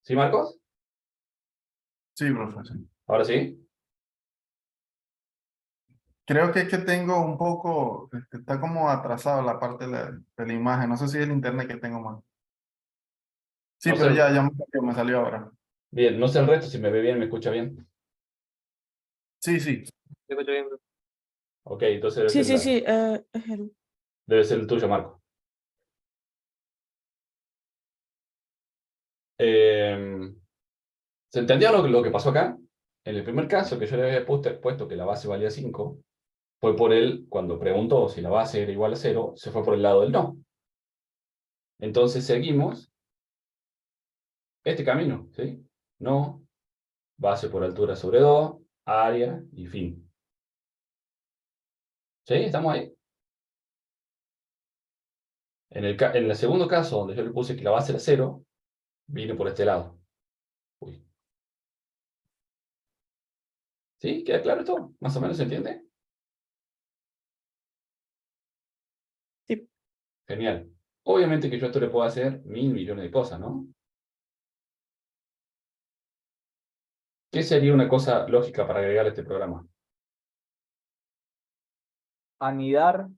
¿Sí, Marcos? Sí, profesor. ¿Ahora sí? Creo que es que tengo un poco, está como atrasado la parte de la imagen. No sé si es el internet que tengo mal. Sí, No sé, pero ya me salió ahora. bien, no sé el resto, si me ve bien, me escucha bien. Sí, sí. Te escucho bien, bro. Ok, entonces debe Sí, ser, sí, sí. Es él. debe ser el tuyo, Marco. ¿Se entendió lo que pasó acá? En el primer caso que yo le había puesto que la base valía 5, fue por él, cuando preguntó si la base era igual a 0, se fue por el lado del no. Entonces seguimos este camino, ¿sí? No, base por altura sobre 2, área y fin. ¿Sí? ¿Estamos ahí? En el segundo caso, donde yo le puse que la base era 0, vine por este lado. Uy. ¿Sí? ¿Queda claro esto? ¿Más o menos se entiende? Sí. Genial. Obviamente que yo esto le puedo hacer 1000 millones de cosas, ¿no? ¿Qué sería una cosa lógica para agregar a este programa? Anidar,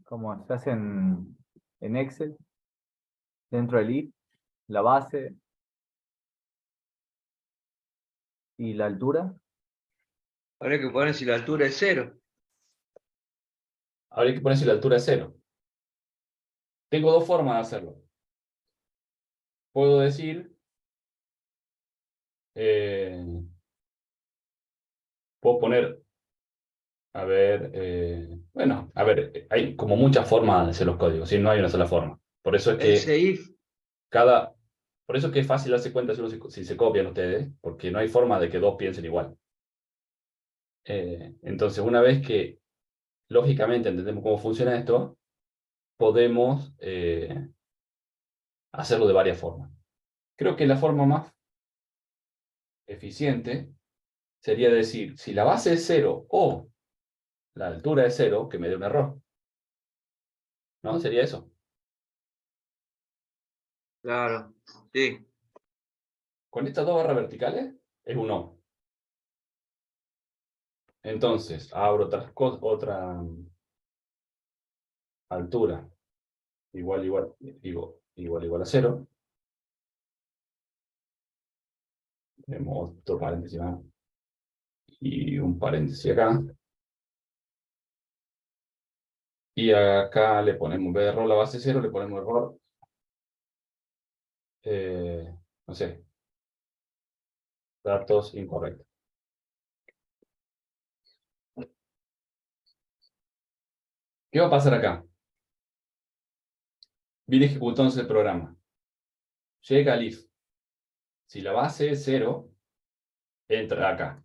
como se hace en Excel, dentro del if, la base y la altura. Habría que poner si la altura es 0. Habría que poner si la altura es 0. Tengo dos formas de hacerlo. Puedo decir, puedo poner, a ver, bueno, a ver, hay como muchas formas de hacer los códigos, ¿sí? No hay una sola forma. Por eso es que Else if. por eso es que es fácil darse cuenta si se copian ustedes, porque no hay forma de que dos piensen igual. Entonces, una vez que lógicamente entendemos cómo funciona esto, podemos hacerlo de varias formas. Creo que la forma más eficiente sería decir, si la base es 0 o la altura es 0, que me dé un error. ¿No? Sería eso. Claro, sí. Con estas dos barras verticales es un O. Entonces, abro otra altura igual a 0. Tenemos otro paréntesis más. Y un paréntesis acá. Y acá le ponemos, en vez de error la base 0, le ponemos error. No sé. Datos incorrectos. ¿Qué va a pasar acá? Viene ejecutándose el programa. Llega al if. Si la base es 0, entra acá.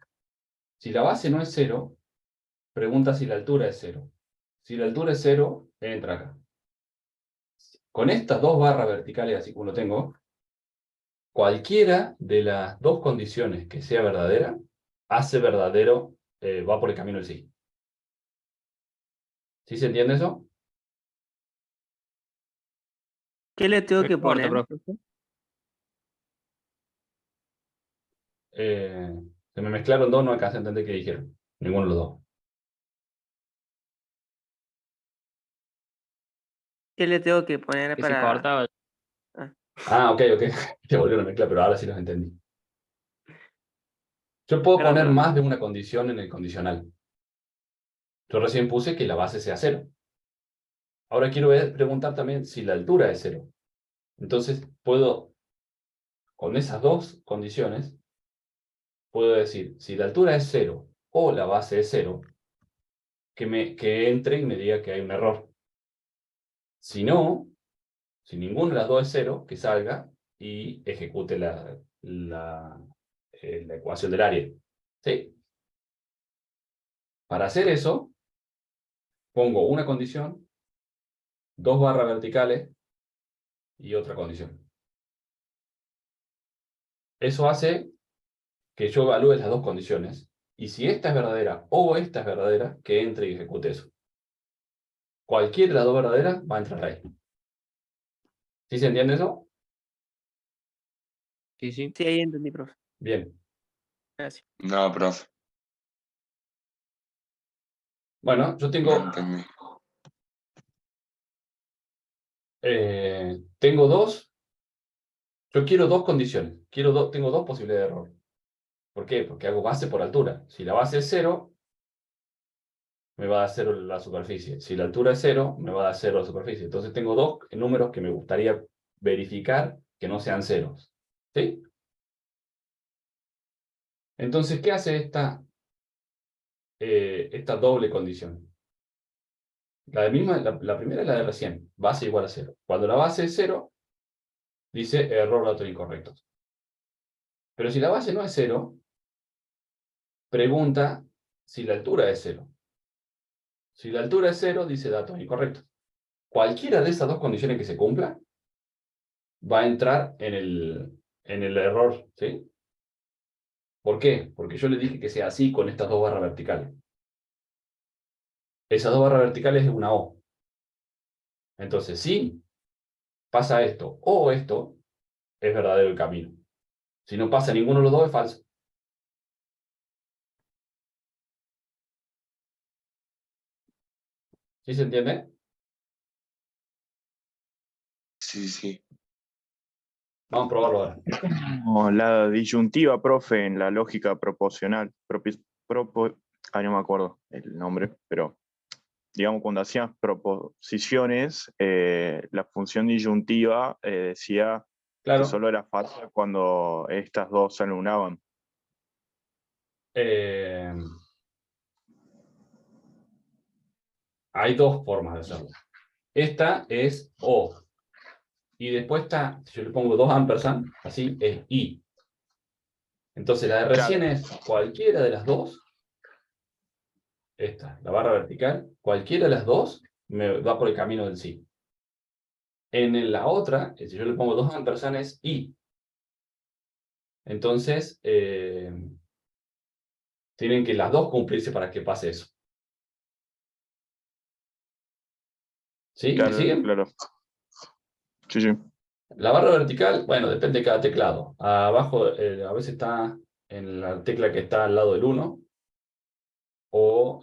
Si la base no es 0, pregunta si la altura es 0. Si la altura es 0, entra acá. Con estas dos barras verticales, así como lo tengo, cualquiera de las dos condiciones que sea verdadera, hace verdadero, va por el camino del sí. ¿Sí se entiende eso? ¿Qué le tengo que Corta, poner? profe. Se me mezclaron dos, no alcancé a entender qué dijeron. Ninguno de los dos. ¿Qué le tengo que poner Que se para...? cortaba. Ok. Te volvieron a mezclar, pero ahora sí los entendí. Yo puedo Perdón, poner perdón. más de una condición en el condicional. Yo recién puse que la base sea 0. Ahora quiero preguntar también si la altura es 0. Entonces puedo, con esas dos condiciones, puedo decir, si la altura es 0 o la base es 0, que entre y me diga que hay un error. Si no, si ninguna de las dos es 0, que salga y ejecute la ecuación del área. ¿Sí? Para hacer eso, pongo una condición, dos barras verticales y otra condición. Eso hace que yo evalúe las dos condiciones, y si esta es verdadera o esta es verdadera, que entre y ejecute eso. Cualquiera de las dos verdaderas va a entrar ahí. ¿Sí se entiende eso? Sí, sí. Sí, ahí entendí, profe. Bien. Gracias. No, profe, Bueno, yo no tengo entendí. dos. Yo quiero dos condiciones. Tengo dos posibilidades de error. ¿Por qué? Porque hago base por altura. Si la base es 0, me va a dar 0 la superficie. Si la altura es 0, me va a dar 0 la superficie. Entonces tengo dos números que me gustaría verificar que no sean ceros. ¿Sí? Entonces, ¿qué hace esta doble condición? La primera es la de recién. Base igual a 0. Cuando la base es 0, dice error datos incorrectos. Pero si la base no es 0, pregunta si la altura es 0. Si la altura es 0, dice datos incorrectos. Cualquiera de esas dos condiciones que se cumpla va a entrar en el error, ¿sí? ¿Por qué? Porque yo le dije que sea así con estas dos barras verticales. Esas dos barras verticales es una O. Entonces, si pasa esto o esto, es verdadero el camino. Si no pasa ninguno de los dos, es falso. ¿Sí se entiende? Sí, sí. Vamos a probarlo ahora. Como la disyuntiva, profe, en la lógica proporcional. No me acuerdo el nombre, pero digamos cuando hacías proposiciones, la función disyuntiva decía Claro. que solo era falsa cuando estas dos se anunaban. Hay dos formas de hacerlo. Esta es O. Y después está, si yo le pongo dos ampersand, así es I. Entonces la de recién Claro. es cualquiera de las dos. Esta, la barra vertical. Cualquiera de las dos me va por el camino del sí. En la otra, si yo le pongo dos ampersand es I. Entonces, tienen que las dos cumplirse para que pase eso. ¿Sí? ¿Me Claro, siguen? claro. Sí, sí. La barra vertical, bueno, depende de cada teclado. Abajo a veces está en la tecla que está al lado del 1 o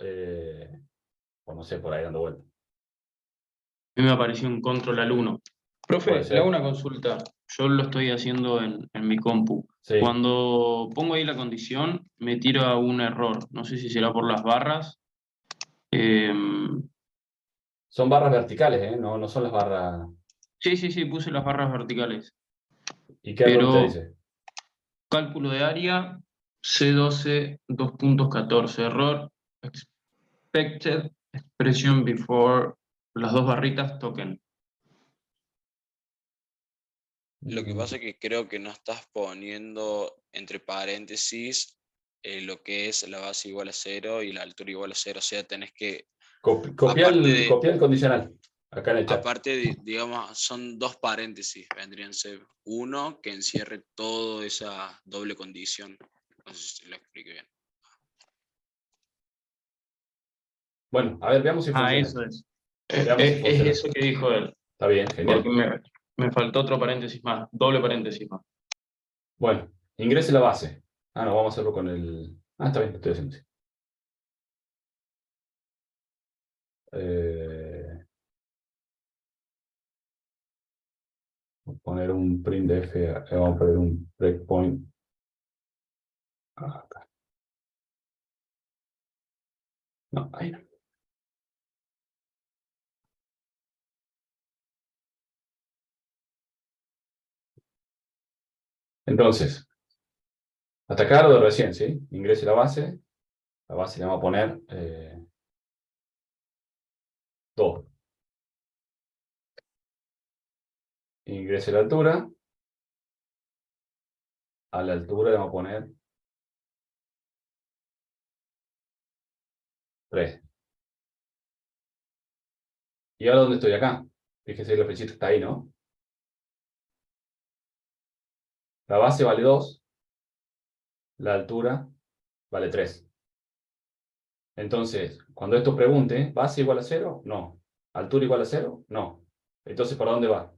no sé, por ahí dando vuelta. A mí me apareció un control al 1. Puede Profe, ser. le hago una consulta. Yo lo estoy haciendo en mi compu. Sí. Cuando pongo ahí la condición, me tira un error. No sé si será por las barras. Son barras verticales, ¿eh? No son las barras... Sí, puse las barras verticales. ¿Y qué error te dice? Cálculo de área, C12, 2.14. Error, expected expression before las dos barritas token. Lo que pasa es que creo que no estás poniendo entre paréntesis lo que es la base igual a 0 y la altura igual a 0. O sea, tenés que... Copiar el condicional. Acá en el chat. Aparte, digamos, son dos paréntesis. Vendrían a ser uno que encierre toda esa doble condición. No sé si lo expliqué bien. Bueno, a ver, veamos si funciona. Eso es. Veamos si Es funciona. eso que dijo él. Está bien, genial. Porque me faltó otro paréntesis más, doble paréntesis más. Bueno, ingrese la base. No, vamos a hacerlo con el... está bien, lo estoy haciendo así. Voy a poner un printf, vamos a poner un breakpoint. Acá. No, ahí no. Entonces, hasta acá lo de recién, ¿sí? Ingrese la base le vamos a poner 2. Ingrese la altura. A la altura le vamos a poner 3. ¿Y ahora dónde estoy? Acá. Fíjese que la flechita está ahí, ¿no? La base vale 2. La altura vale 3. Entonces, cuando esto pregunte, ¿base igual a 0? No. ¿Altura igual a 0? No. Entonces, ¿para dónde va?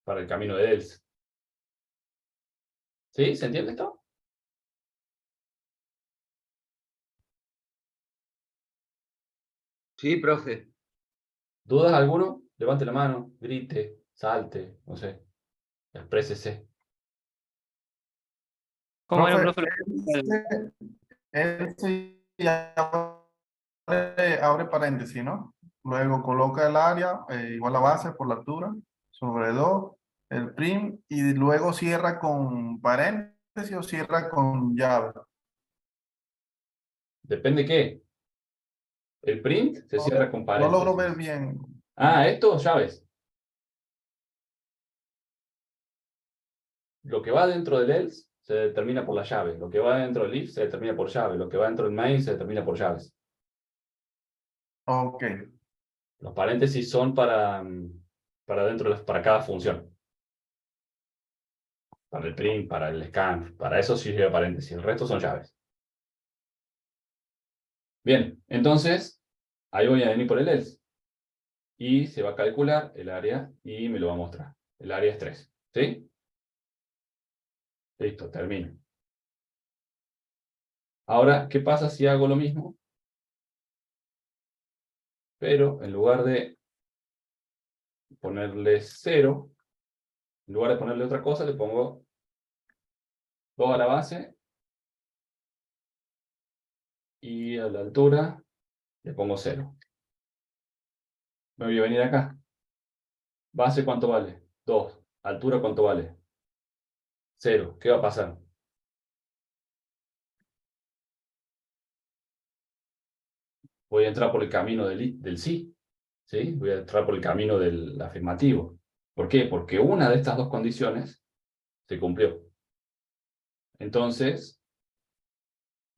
Para el camino de else. ¿Sí? ¿Se entiende esto? Sí, profe. ¿Dudas alguno? Levante la mano, grite, salte, no sé. Exprésese. ¿Cómo era, Profe, profe? él sí abre paréntesis, ¿no? Luego coloca el área igual a base por la altura, sobre 2, el prim, y luego cierra con paréntesis o cierra con llave. Depende qué. El print se cierra con No paréntesis. logro ver bien. Esto, llaves. Lo que va dentro del else se determina por la llave. Lo que va dentro del if se determina por llave. Lo que va dentro del main se determina por llaves. Ok. Los paréntesis son para para cada función. Para el print, para el scan, para eso sí lleva paréntesis. El resto son llaves. Bien, entonces, ahí voy a venir por el else. Y se va a calcular el área y me lo va a mostrar. El área es 3. ¿Sí? Listo, termino. Ahora, ¿qué pasa si hago lo mismo? Pero en lugar de ponerle 0, en lugar de ponerle otra cosa, le pongo 2 a la base. Y a la altura le pongo 0. Me voy a venir acá. Base, ¿cuánto vale? 2. Altura, ¿cuánto vale? 0. ¿Qué va a pasar? Voy a entrar por el camino del sí. ¿Sí? Voy a entrar por el camino del afirmativo. ¿Por qué? Porque una de estas dos condiciones se cumplió. Entonces,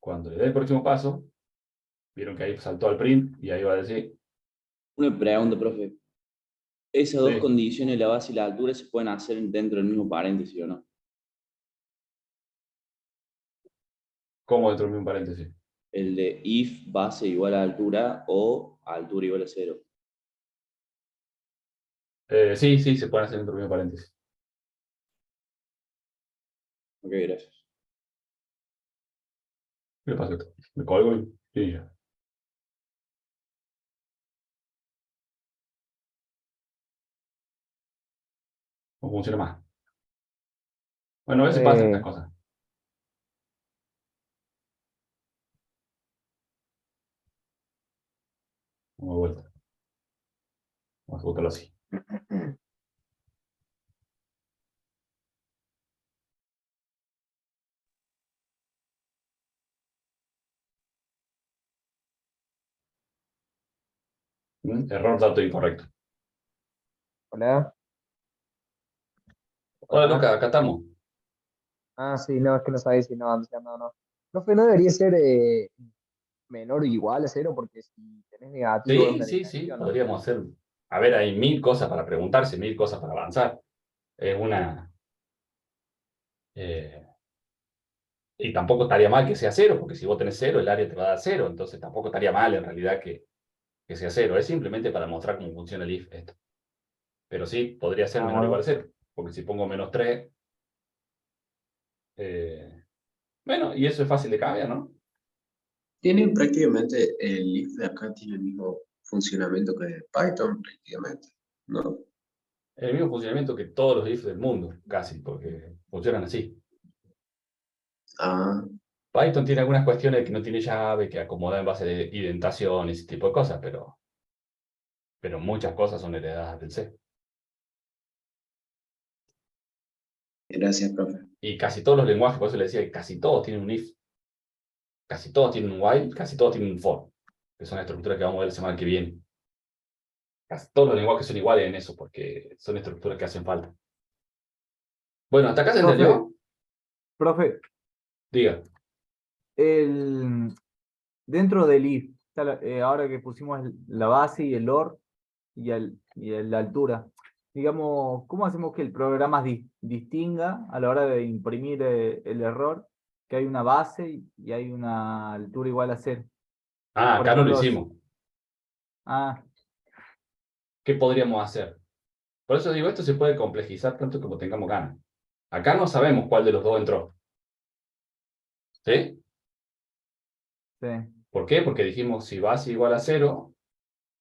cuando le dé el próximo paso, vieron que ahí saltó al print y ahí va a decir... Una pregunta, profe. ¿Esas dos Sí. condiciones, la base y la altura, se pueden hacer dentro del mismo paréntesis o no? ¿Cómo dentro del mismo paréntesis? El de if base igual a altura o altura igual a 0. Sí, sí, se puede hacer dentro del mismo paréntesis. Ok, gracias. ¿Qué le pasa? Me colgo y ya. No funciona más. Bueno, a veces pasan estas cosas. Vamos de vuelta. Vamos a botarlo así. Error, dato incorrecto. Hola. Hola, Luca, acá estamos. Ah, sí, no, es que no sabía si no, antes no, no. Profe, no debería ser menor o igual a 0, porque si tenés negativo es Sí, una sí, sí, negación, ¿no? podríamos hacer. A ver, hay 1000 cosas para preguntarse, 1000 cosas para avanzar. Es una. Y tampoco estaría mal que sea 0, porque si vos tenés 0, el área te va a dar 0. Entonces tampoco estaría mal en realidad que sea 0. Es simplemente para mostrar cómo funciona el if esto. Pero sí, podría ser Ah, menor o igual a bueno. 0. Porque si pongo -3. Bueno, y eso es fácil de cambiar, ¿no? Tiene prácticamente el if de acá tiene el mismo funcionamiento que Python, prácticamente, ¿no? El mismo funcionamiento que todos los if del mundo, casi, porque funcionan así. Ah, Python tiene algunas cuestiones que no tiene llave, que acomoda en base de indentación y ese tipo de cosas, pero muchas cosas son heredadas del C. gracias, profe. Y casi todos los lenguajes, por eso le decía que casi todos tienen un if, casi todos tienen un while, casi todos tienen un for, que son las estructuras que vamos a ver la semana que viene. Casi todos los lenguajes son iguales en eso, porque son estructuras que hacen falta. Bueno, ¿hasta acá se Profe, entendió? profe, Diga. dentro del if, ahora que pusimos la base y el OR la altura, digamos, ¿cómo hacemos que el programa distinga a la hora de imprimir el error que hay una base y hay una altura igual a 0? Ah, Por acá no lo ejemplo, hicimos. ¿Qué podríamos hacer? Por eso digo, esto se puede complejizar tanto como tengamos ganas. Acá no sabemos cuál de los dos entró. ¿Sí? Sí. ¿Por qué? Porque dijimos si base igual a 0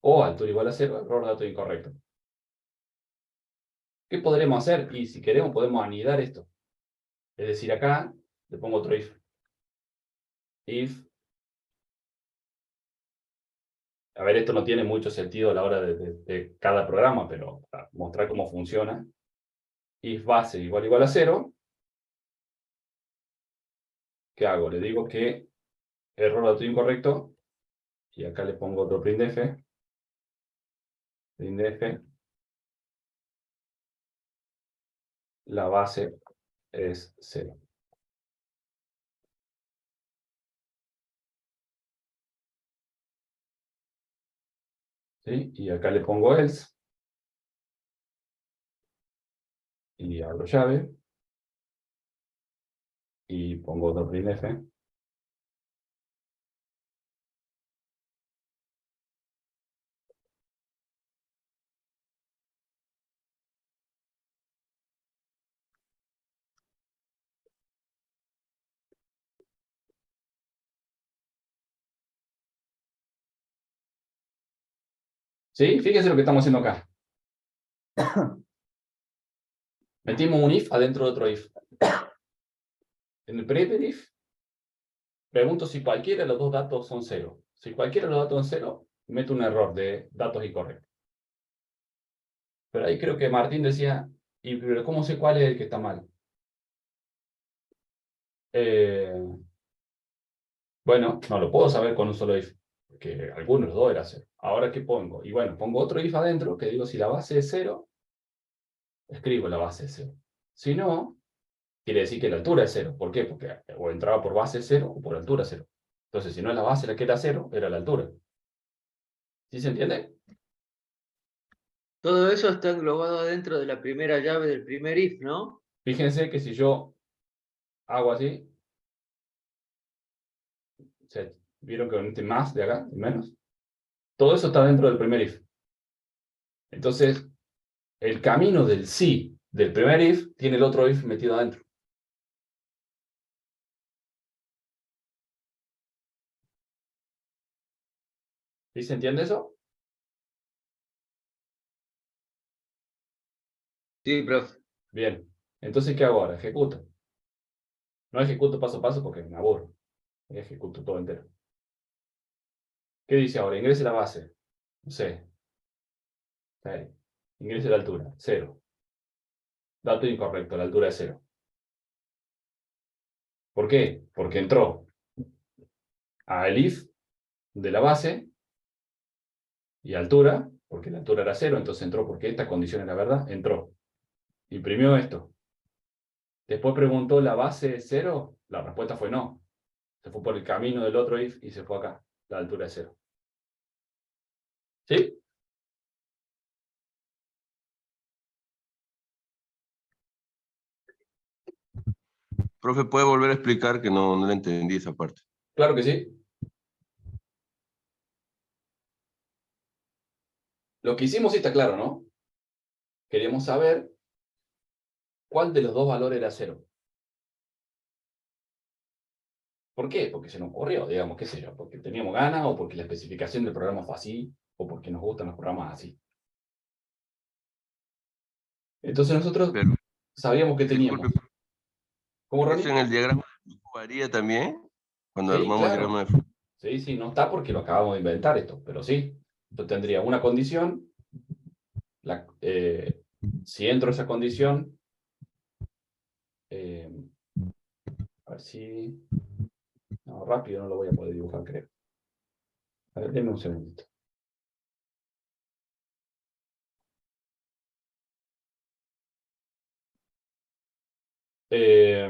o altura igual a 0, error, dato incorrecto. ¿Qué podremos hacer? Y si queremos podemos anidar esto. Es decir, acá le pongo otro if. If. A ver, esto no tiene mucho sentido a la hora de cada programa, pero para mostrar cómo funciona. If base igual a 0. ¿Qué hago? Le digo que error, dato incorrecto. Y acá le pongo otro printf. Printf. La base es 0. ¿Sí? Y acá le pongo else. Y abro llave. Y pongo otro printf. ¿Sí? Fíjense lo que estamos haciendo acá. Metimos un if adentro de otro if. En el primer if, pregunto si cualquiera de los dos datos son 0. Si cualquiera de los datos son 0, meto un error de datos incorrectos. Pero ahí creo que Martín decía, pero ¿cómo sé cuál es el que está mal? Bueno, no lo puedo saber con un solo if, porque alguno de los dos era 0. Ahora, ¿qué pongo? Y bueno, pongo otro if adentro, que digo, si la base es 0, escribo la base es 0. Si no, quiere decir que la altura es 0. ¿Por qué? Porque o entraba por base 0 o por altura 0. Entonces, si no es la base la que era 0, era la altura. ¿Sí se entiende? Todo eso está englobado dentro de la primera llave del primer if, ¿no? Fíjense que si yo hago así, sea, ¿vieron que este más de acá, y menos? Todo eso está dentro del primer if. Entonces, el camino del sí del primer if tiene el otro if metido adentro. ¿Sí se entiende eso? Sí, profe. Bien. Entonces, ¿qué hago ahora? Ejecuto. No ejecuto paso a paso porque me aburro. Ejecuto todo entero. ¿Qué dice ahora? Ingrese la base. No sé. Ahí. Ingrese la altura. 0. Dato incorrecto. La altura es 0. ¿Por qué? Porque entró al if de la base y altura, porque la altura era 0, entonces entró porque esta condición era verdad, entró. Imprimió esto. Después preguntó, ¿la base es 0? La respuesta fue no. Se fue por el camino del otro if y se fue acá. La altura es 0. ¿Sí? Profe, ¿puede volver a explicar que no le entendí esa parte? Claro que sí. Lo que hicimos sí está claro, ¿no? Queríamos saber cuál de los dos valores era 0. ¿Por qué? Porque se nos ocurrió, digamos, qué sé yo, porque teníamos ganas, o porque la especificación del programa fue así, o porque nos gustan los programas así. Entonces nosotros sabíamos que teníamos. Disculpe, ¿Cómo, Ronnie? ¿eso en el diagrama varía también? Cuando Sí, armamos el claro. diagrama de flujo. Sí, no está porque lo acabamos de inventar esto, pero sí. Yo tendría una condición, si entro a esa condición, a ver si... No, rápido no lo voy a poder dibujar, creo. A ver, denme un segundito. Eh,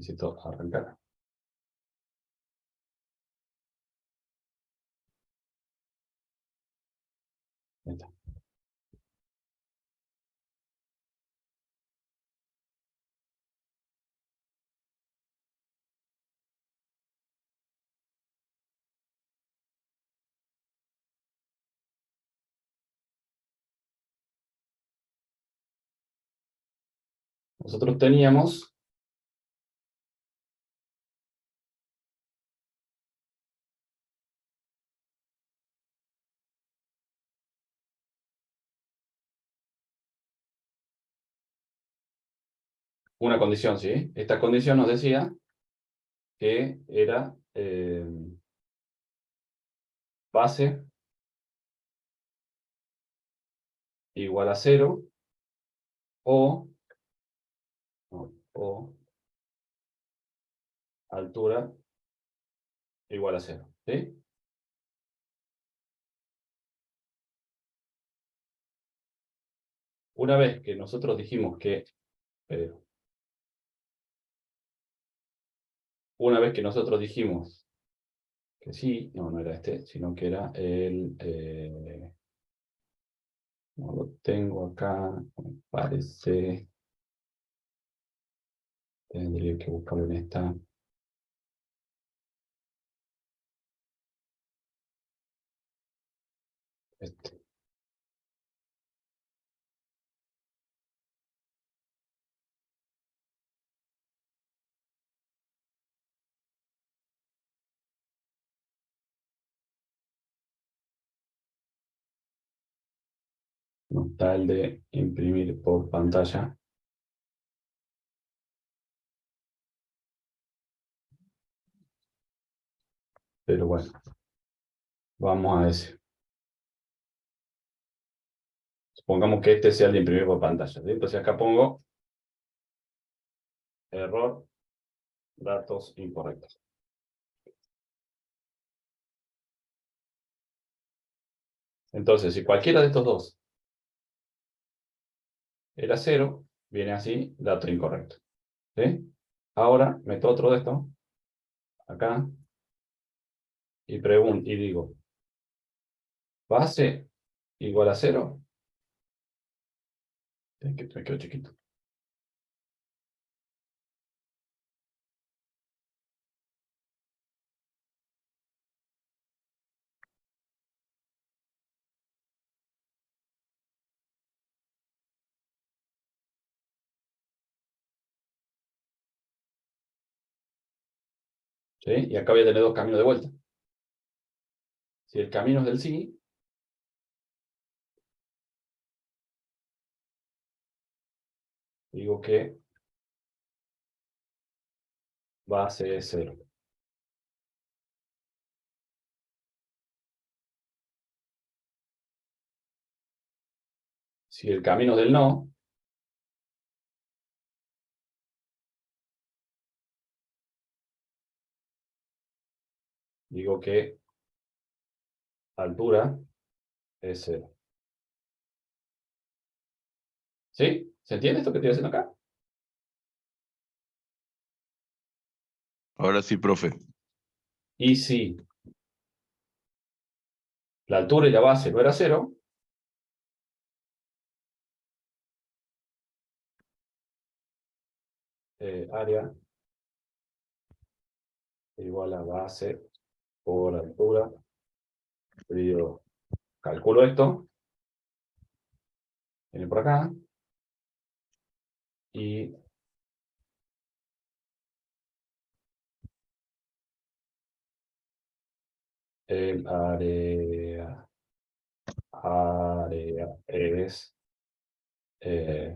Necesito arrancar. Ahí está. Nosotros teníamos una condición, ¿sí? Esta condición nos decía que era base igual a 0 o altura igual a 0, ¿sí? Una vez que nosotros dijimos que una vez que nosotros dijimos que sí, no era este, sino que era el... no lo tengo acá, me parece... Tendría que buscarlo en esta... Este. No está el de imprimir por pantalla. Pero bueno, vamos a ese. Supongamos que este sea el de imprimir por pantalla, ¿sí? Entonces acá pongo error, datos incorrectos. Entonces, si cualquiera de estos dos era 0, viene así, dato incorrecto. ¿Sí? Ahora meto otro de esto, acá, y y digo, base igual a 0. Es que me quedo chiquito. ¿Sí? Y acá voy a tener dos caminos de vuelta. Si el camino es del sí, digo que base es 0. Si el camino es del no, digo que altura es 0. ¿Sí? ¿Se entiende esto que estoy haciendo acá? Ahora sí, profe. Y si la altura y la base no era 0, área igual a base por altura, dividido, calculo esto, viene por acá, y el área es,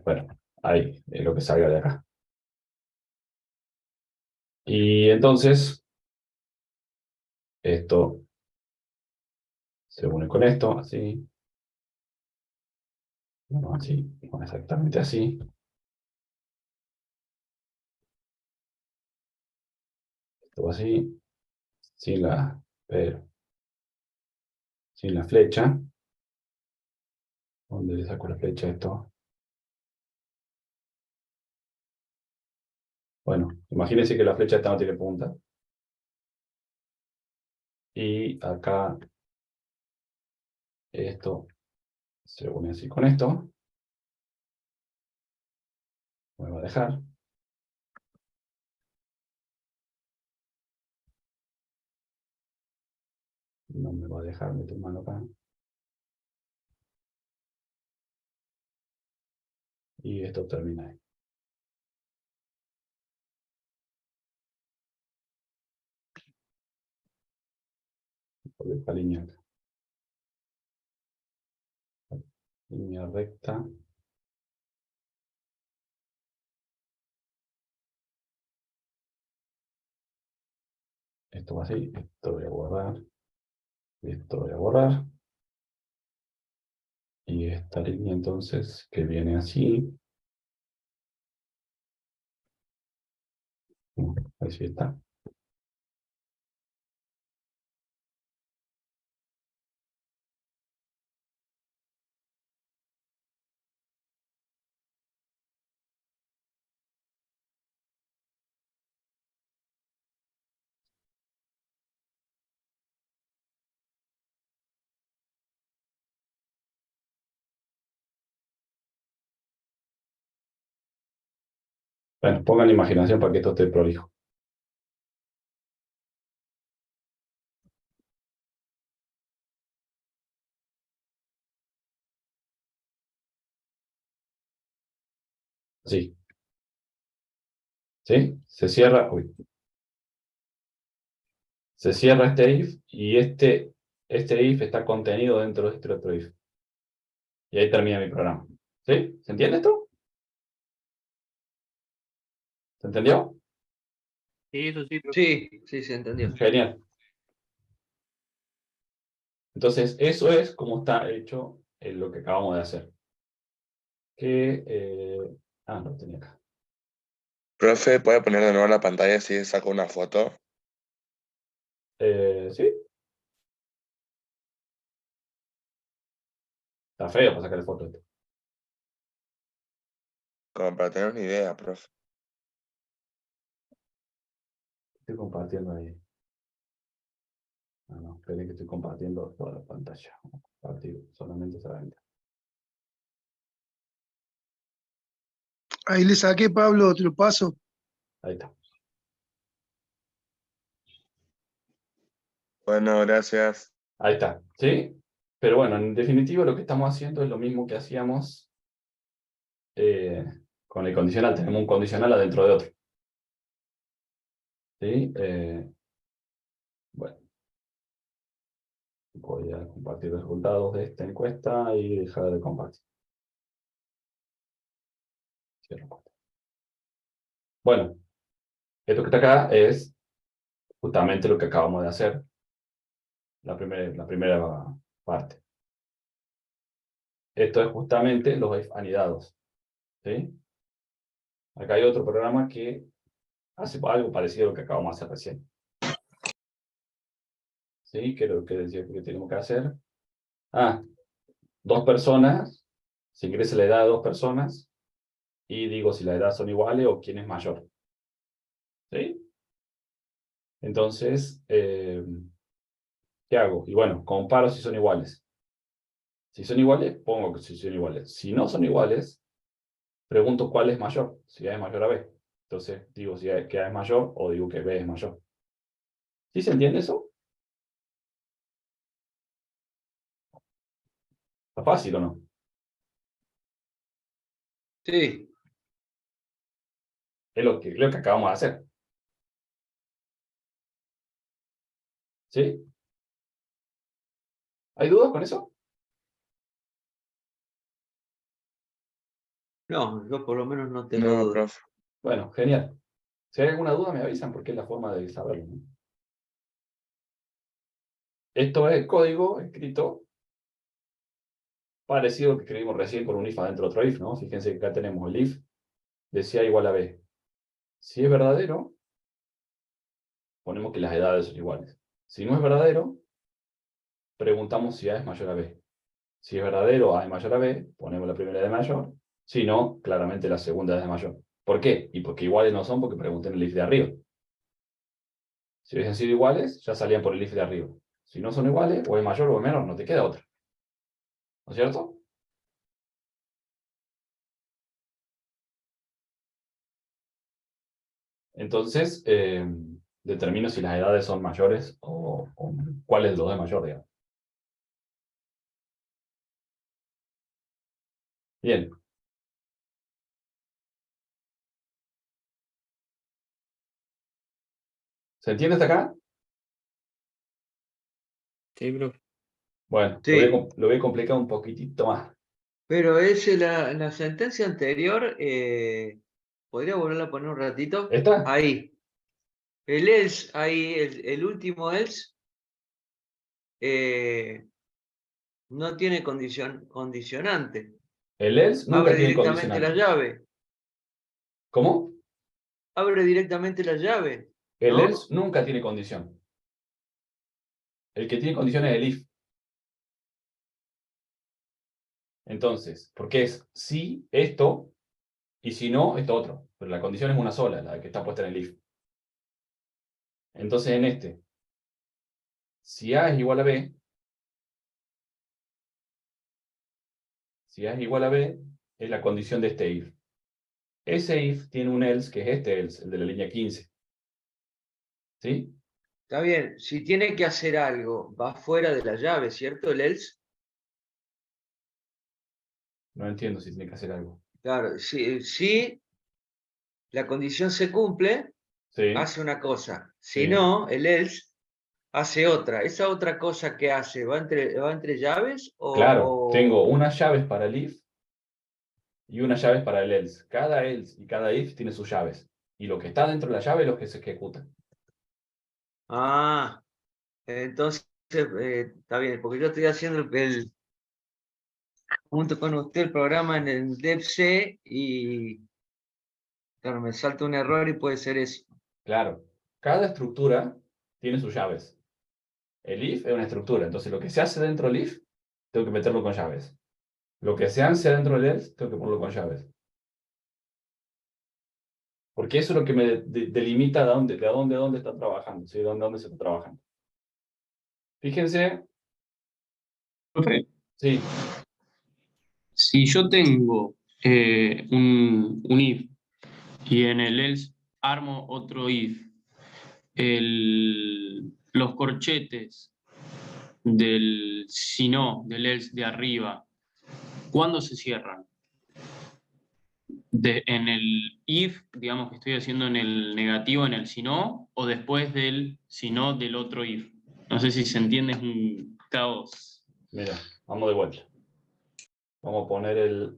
bueno, ahí, es lo que salga de acá. Y entonces, esto se une con esto, así. Bueno, así, no exactamente así. Esto va así, sin la, pero, sin la flecha. ¿Dónde le saco la flecha a esto? Bueno, imagínense que la flecha esta no tiene punta. Y acá esto se une así con esto. Me va a dejar. No me va a dejar meter mano acá. Y esto termina ahí. Por esta línea acá. Línea recta. Esto va así. Esto voy a borrar. Esto voy a borrar. Y esta línea entonces que viene así. Así está. Bueno, pongan imaginación para que esto esté prolijo. Así. ¿Sí? Se cierra. Uy. Se cierra este if y este if está contenido dentro de este otro if. Y ahí termina mi programa. ¿Sí? ¿Se entiende esto? ¿Se entendió? Sí, eso sí, profe. Sí, se entendió. Genial. Entonces, eso es como está hecho lo que acabamos de hacer. Lo tenía acá. Profe, ¿puede poner de nuevo la pantalla si saco una foto? ¿Sí? Está feo para sacar foto. Como para tener una idea, profe. Estoy compartiendo ahí. No, esperen que estoy compartiendo toda la pantalla. Compartir solamente esa ventana. Ahí le saqué, Pablo, te lo paso. Ahí está. Bueno, gracias. Ahí está, ¿sí? Pero bueno, en definitiva lo que estamos haciendo es lo mismo que hacíamos con el condicional. Tenemos un condicional adentro de otro. ¿Sí? Bueno. Voy a compartir los resultados de esta encuesta y dejar de compartir. Cierro. Bueno, esto que está acá es justamente lo que acabamos de hacer. La primera parte. Esto es justamente los if anidados. ¿Sí? Acá hay otro programa que hace algo parecido a lo que acabamos de hacer recién. ¿Sí? Que es lo que decía que tenemos que hacer. Dos personas. Se ingresa la edad de dos personas. Y digo si la edad son iguales o quién es mayor. ¿Sí? Entonces, ¿qué hago? Y bueno, comparo si son iguales. Si son iguales, pongo que si son iguales. Si no son iguales, pregunto cuál es mayor. Si A es mayor a B. Entonces, digo si que A es mayor o digo que B es mayor. ¿Sí se entiende eso? ¿Está fácil o no? Sí. Es lo que acabamos de hacer. ¿Sí? ¿Hay dudas con eso? No, yo por lo menos no tengo No, duda. profe. Bueno, genial. Si hay alguna duda me avisan porque es la forma de saberlo, ¿no? Esto es el código escrito parecido al que escribimos recién con un if adentro de otro if, ¿no? Fíjense que acá tenemos el if de si A igual a B. Si es verdadero, ponemos que las edades son iguales. Si no es verdadero, preguntamos si A es mayor a B. Si es verdadero, A es mayor a B, ponemos la primera de mayor. Si no, claramente la segunda es mayor. ¿Por qué? Y porque iguales no son porque pregunté en el if de arriba. Si hubiesen sido iguales, ya salían por el if de arriba. Si no son iguales, o es mayor o es menor, no te queda otra. ¿No es cierto? Entonces, determino si las edades son mayores o cuál es el 2 de mayor, digamos. Bien. ¿Se entiende hasta acá? Sí, profe. Bueno, Sí. lo voy a complicar un poquitito más. Pero la sentencia anterior, ¿podría volverla a poner un ratito? ¿Esta? Ahí. El else, ahí, el último else, no tiene condicionante. El else nunca Abre tiene directamente la condicionante. llave. ¿Cómo? Abre directamente la llave, El ¿no? else nunca tiene condición. El que tiene condición es el if. Entonces, porque es si esto y si no, esto otro. Pero la condición es una sola, la que está puesta en el if. Entonces, en este, si A es igual a B, si A es igual a B, es la condición de este if. Ese if tiene un else, que es este else, el de la línea 15. ¿Sí? Está bien. Si tiene que hacer algo, va fuera de la llave, ¿cierto? El else. No entiendo si tiene que hacer algo. Claro, si la condición se cumple, Sí. hace una cosa. Si Sí. no, el else hace otra. ¿Esa otra cosa que hace va entre llaves Claro, tengo unas llaves para el if y unas llaves para el else. Cada else y cada if tiene sus llaves. Y lo que está dentro de la llave es lo que se ejecuta. Ah, entonces está bien, porque yo estoy haciendo junto con usted el programa en el DevC y claro, me salta un error y puede ser eso. Claro, cada estructura tiene sus llaves. El if es una estructura, entonces lo que se hace dentro del if, tengo que meterlo con llaves. Lo que se hace dentro del else, tengo que ponerlo con llaves. Porque eso es lo que me delimita de dónde está trabajando, ¿sí? De dónde se está trabajando. Fíjense. Profe, Sí. si yo tengo un if y en el else armo otro if, los corchetes del si no, del else de arriba, ¿cuándo se cierran? En el if, digamos que estoy haciendo en el negativo, en el si no, o después del si no del otro if. No sé si se entiende, es un caos. Mira, vamos de vuelta. Vamos a poner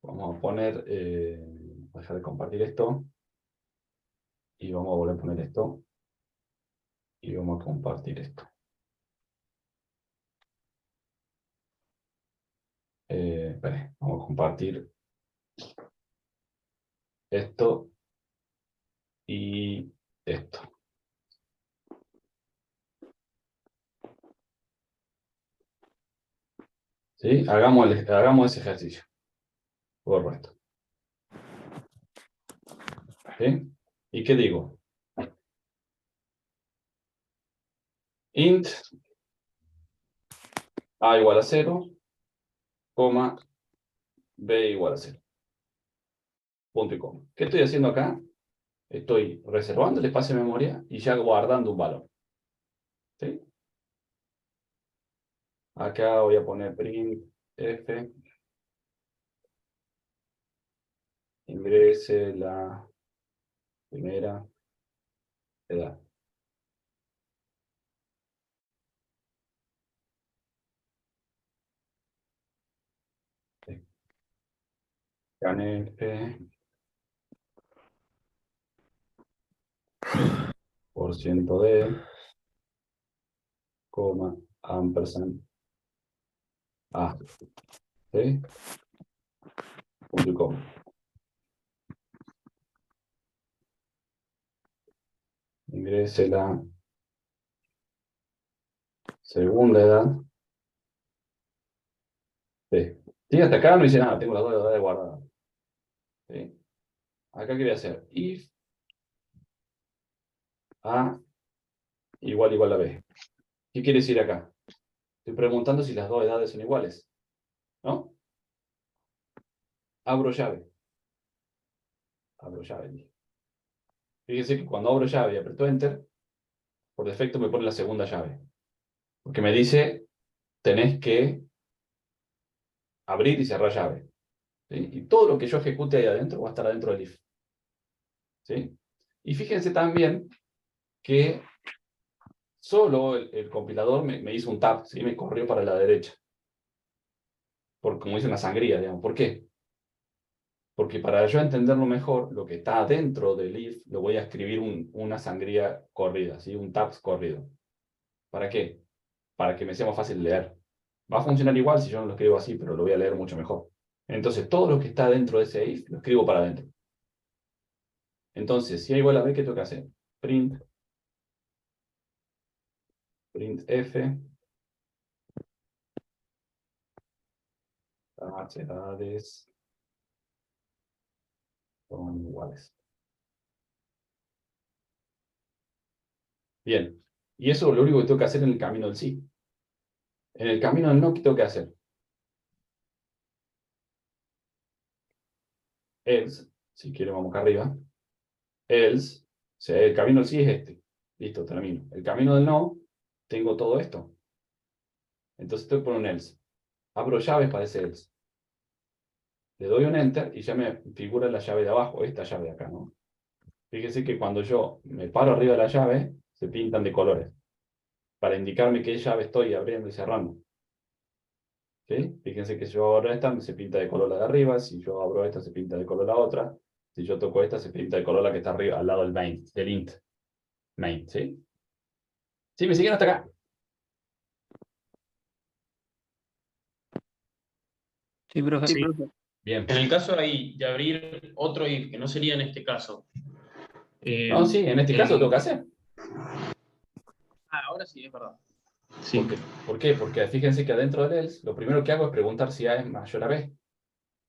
vamos a poner, voy a dejar de compartir esto. Y vamos a volver a poner esto. Y vamos a compartir esto. Espere, vamos a compartir esto y esto. ¿Sí? Hagamos ese ejercicio. Borro esto. ¿Sí? ¿Y qué digo? Int a igual a 0, coma, b igual a 0. Punto y coma. ¿Qué estoy haciendo acá? Estoy reservando el espacio de memoria y ya guardando un valor. ¿Sí? Acá voy a poner print f. Ingrese la primera edad. Scanf % de coma ampersand a. ¿Sí? Punto y coma. Ingrese la segunda edad. Sí. Sí, hasta acá no hice nada, tengo las dos edades guardadas. ¿Sí? Acá, ¿qué voy a hacer? If A igual a B. ¿Qué quiere decir acá? Estoy preguntando si las dos edades son iguales. ¿No? Abro llave. Abro llave. Fíjense que cuando abro llave y aprieto Enter, por defecto me pone la segunda llave. Porque me dice, tenés que abrir y cerrar llave. ¿Sí? Y todo lo que yo ejecute ahí adentro va a estar adentro del if. ¿Sí? Y fíjense también que solo el compilador me hizo un tab, ¿sí? Me corrió para la derecha. Como hice una sangría, digamos. ¿Por qué? Porque para yo entenderlo mejor, lo que está dentro del if, lo voy a escribir una sangría corrida, ¿sí? Un tabs corrido. ¿Para qué? Para que me sea más fácil leer. Va a funcionar igual si yo no lo escribo así, pero lo voy a leer mucho mejor. Entonces, todo lo que está dentro de ese if, lo escribo para adentro. Entonces, si A igual a B, ¿qué tengo que hacer? Print f. Las edades son iguales. Bien. Y eso es lo único que tengo que hacer en el camino del sí. En el camino del no, ¿qué tengo que hacer? Else, si quiero vamos acá arriba. Else, o sea, el camino del sí es este. Listo, termino. El camino del no, tengo todo esto. Entonces tengo que poner un else. Abro llaves para ese else. Le doy un enter y ya me figura la llave de abajo, esta llave de acá, ¿no? Fíjense que cuando yo me paro arriba de la llave, se pintan de colores. Para indicarme qué llave estoy abriendo y cerrando. ¿Sí? Fíjense que si yo abro esta, se pinta de color la de arriba. Si yo abro esta, se pinta de color la otra. Si yo toco esta, se pinta de color la que está arriba, al lado del main, del int. Main, ¿sí? ¿Sí? ¿Me siguen hasta acá? Sí, profe. Sí. Bien. En el caso ahí de abrir otro if, que no sería en este caso. No, sí, en este caso lo tengo que hacer. Ahora sí, es verdad. Sí. ¿Por qué? Porque fíjense que adentro del else, lo primero que hago es preguntar si A es mayor a B.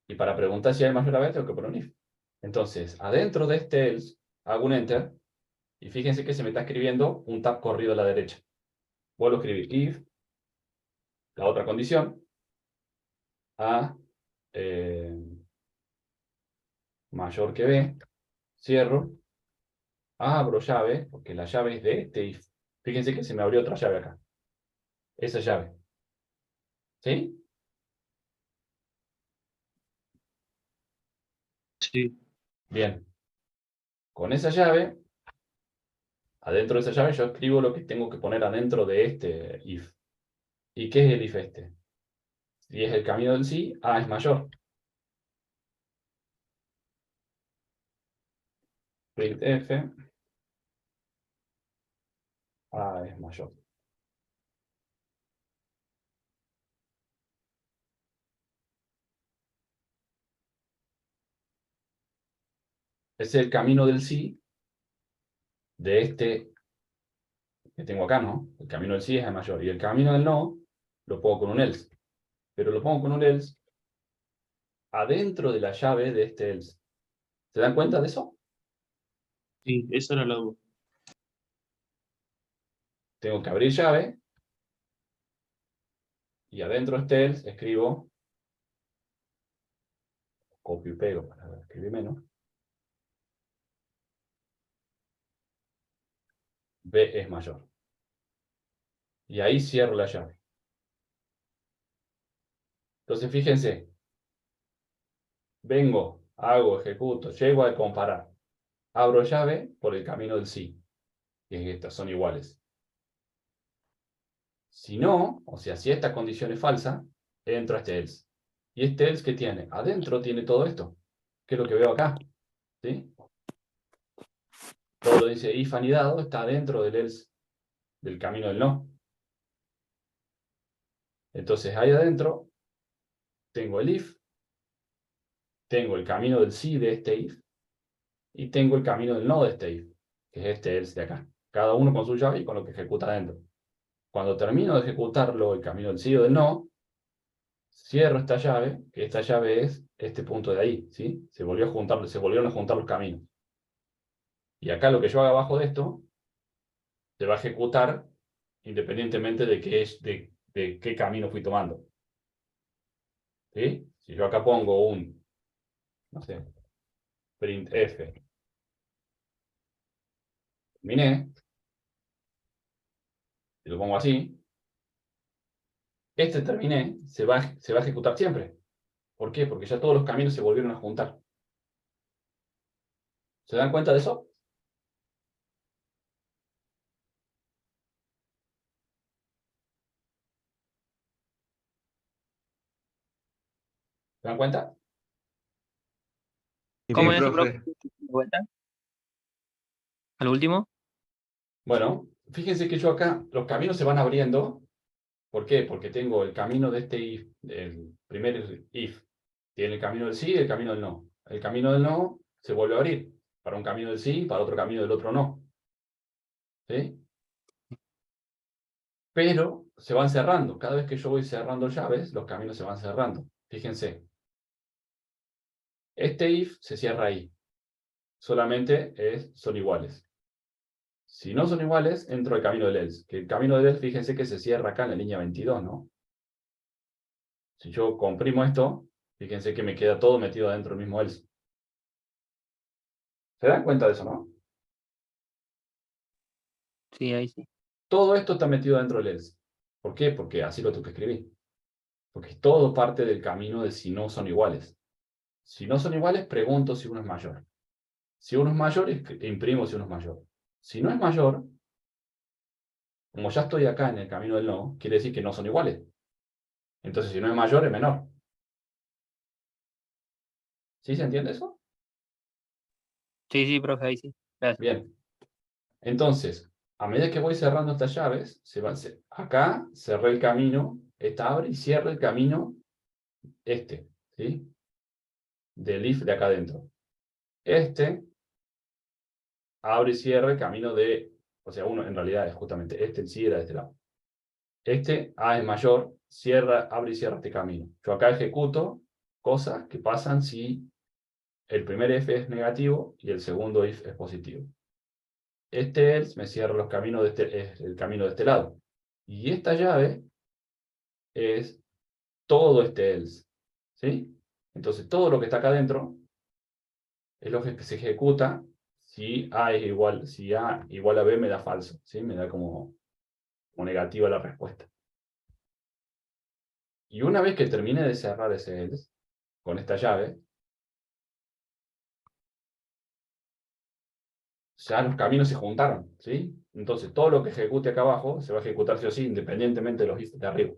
Y para preguntar si hay mayor a B, tengo que poner un if. Entonces, adentro de este else, hago un enter, y fíjense que se me está escribiendo un tab corrido a la derecha. Vuelvo a escribir if, la otra condición, a mayor que B, cierro, abro llave, porque la llave es de este if. Fíjense que se me abrió otra llave acá. Esa llave. ¿Sí? Sí. Bien. Con esa llave, adentro de esa llave yo escribo lo que tengo que poner adentro de este if. ¿Y qué es el if este? Si es el camino del sí, A es mayor. Printf, A es mayor. Es el camino del sí de este que tengo acá, ¿no? El camino del sí es el mayor. Y el camino del no lo pongo con un else. Pero lo pongo con un else adentro de la llave de este else. ¿Se dan cuenta de eso? Sí, esa era la duda. Tengo que abrir llave. Y adentro de este else escribo. Copio y pego para escribir menos. B es mayor. Y ahí cierro la llave. Entonces fíjense. Vengo, hago, ejecuto, llego a comparar. Abro llave por el camino del sí. Que es estas, son iguales. Si no, o sea, si esta condición es falsa, entro a este else. ¿Y este else qué tiene? Adentro tiene todo esto. ¿Qué es lo que veo acá? ¿Sí? Todo lo dice if anidado está dentro del else, del camino del no. Entonces ahí adentro tengo el if, tengo el camino del sí de este if, y tengo el camino del no de este if, que es este else de acá. Cada uno con su llave y con lo que ejecuta adentro. Cuando termino de ejecutarlo, el camino del sí o del no, cierro esta llave, que esta llave es este punto de ahí, ¿sí? Se volvieron a juntar los caminos. Y acá lo que yo haga abajo de esto, se va a ejecutar independientemente de qué camino fui tomando. ¿Sí? Si yo acá pongo un, no sé, printf, terminé, y lo pongo así, este terminé se va a ejecutar siempre. ¿Por qué? Porque ya todos los caminos se volvieron a juntar. ¿Se dan cuenta de eso? ¿Se dan cuenta? ¿Cómo Sí, es eso, profe. profe? ¿De vuelta? ¿Al último? Bueno, fíjense que yo acá, los caminos se van abriendo. ¿Por qué? Porque tengo el camino de este if, el primer if, tiene el camino del sí y el camino del no. El camino del no se vuelve a abrir, para un camino del sí y para otro camino del otro no. ¿Sí? Pero se van cerrando. Cada vez que yo voy cerrando llaves, los caminos se van cerrando. Fíjense. Este if se cierra ahí. Solamente son iguales. Si no son iguales, entro al camino del else. Que el camino del else, fíjense que se cierra acá en la línea 22, ¿no? Si yo comprimo esto, fíjense que me queda todo metido adentro del mismo else. ¿Se dan cuenta de eso, no? Sí, ahí sí. Todo esto está metido dentro del else. ¿Por qué? Porque así lo tengo que escribir. Porque es todo parte del camino de si no son iguales. Si no son iguales, pregunto si uno es mayor. Si uno es mayor, imprimo si uno es mayor. Si no es mayor, como ya estoy acá en el camino del no, quiere decir que no son iguales. Entonces, si no es mayor, es menor. ¿Sí se entiende eso? Sí, sí, profe, ahí sí. Gracias. Bien. Entonces, a medida que voy cerrando estas llaves, acá cerré el camino, esta abre y cierra el camino ¿sí? Del if de acá adentro. Abre y cierra el camino o sea, uno en realidad es justamente el sí era de este lado. A es mayor, abre y cierra este camino. Yo acá ejecuto, cosas que pasan si el primer if es negativo y el segundo if es positivo. Este else me cierra los caminos es el camino de este lado. Y esta llave es todo este else. ¿Sí? Entonces todo lo que está acá adentro es lo que se ejecuta si A es igual, si A igual a B me da falso. ¿Sí? Me da como negativa la respuesta. Y una vez que termine de cerrar ese else con esta llave, ya los caminos se juntaron, ¿sí? Entonces todo lo que ejecute acá abajo se va a ejecutar sí o sí, independientemente de los ifs de arriba.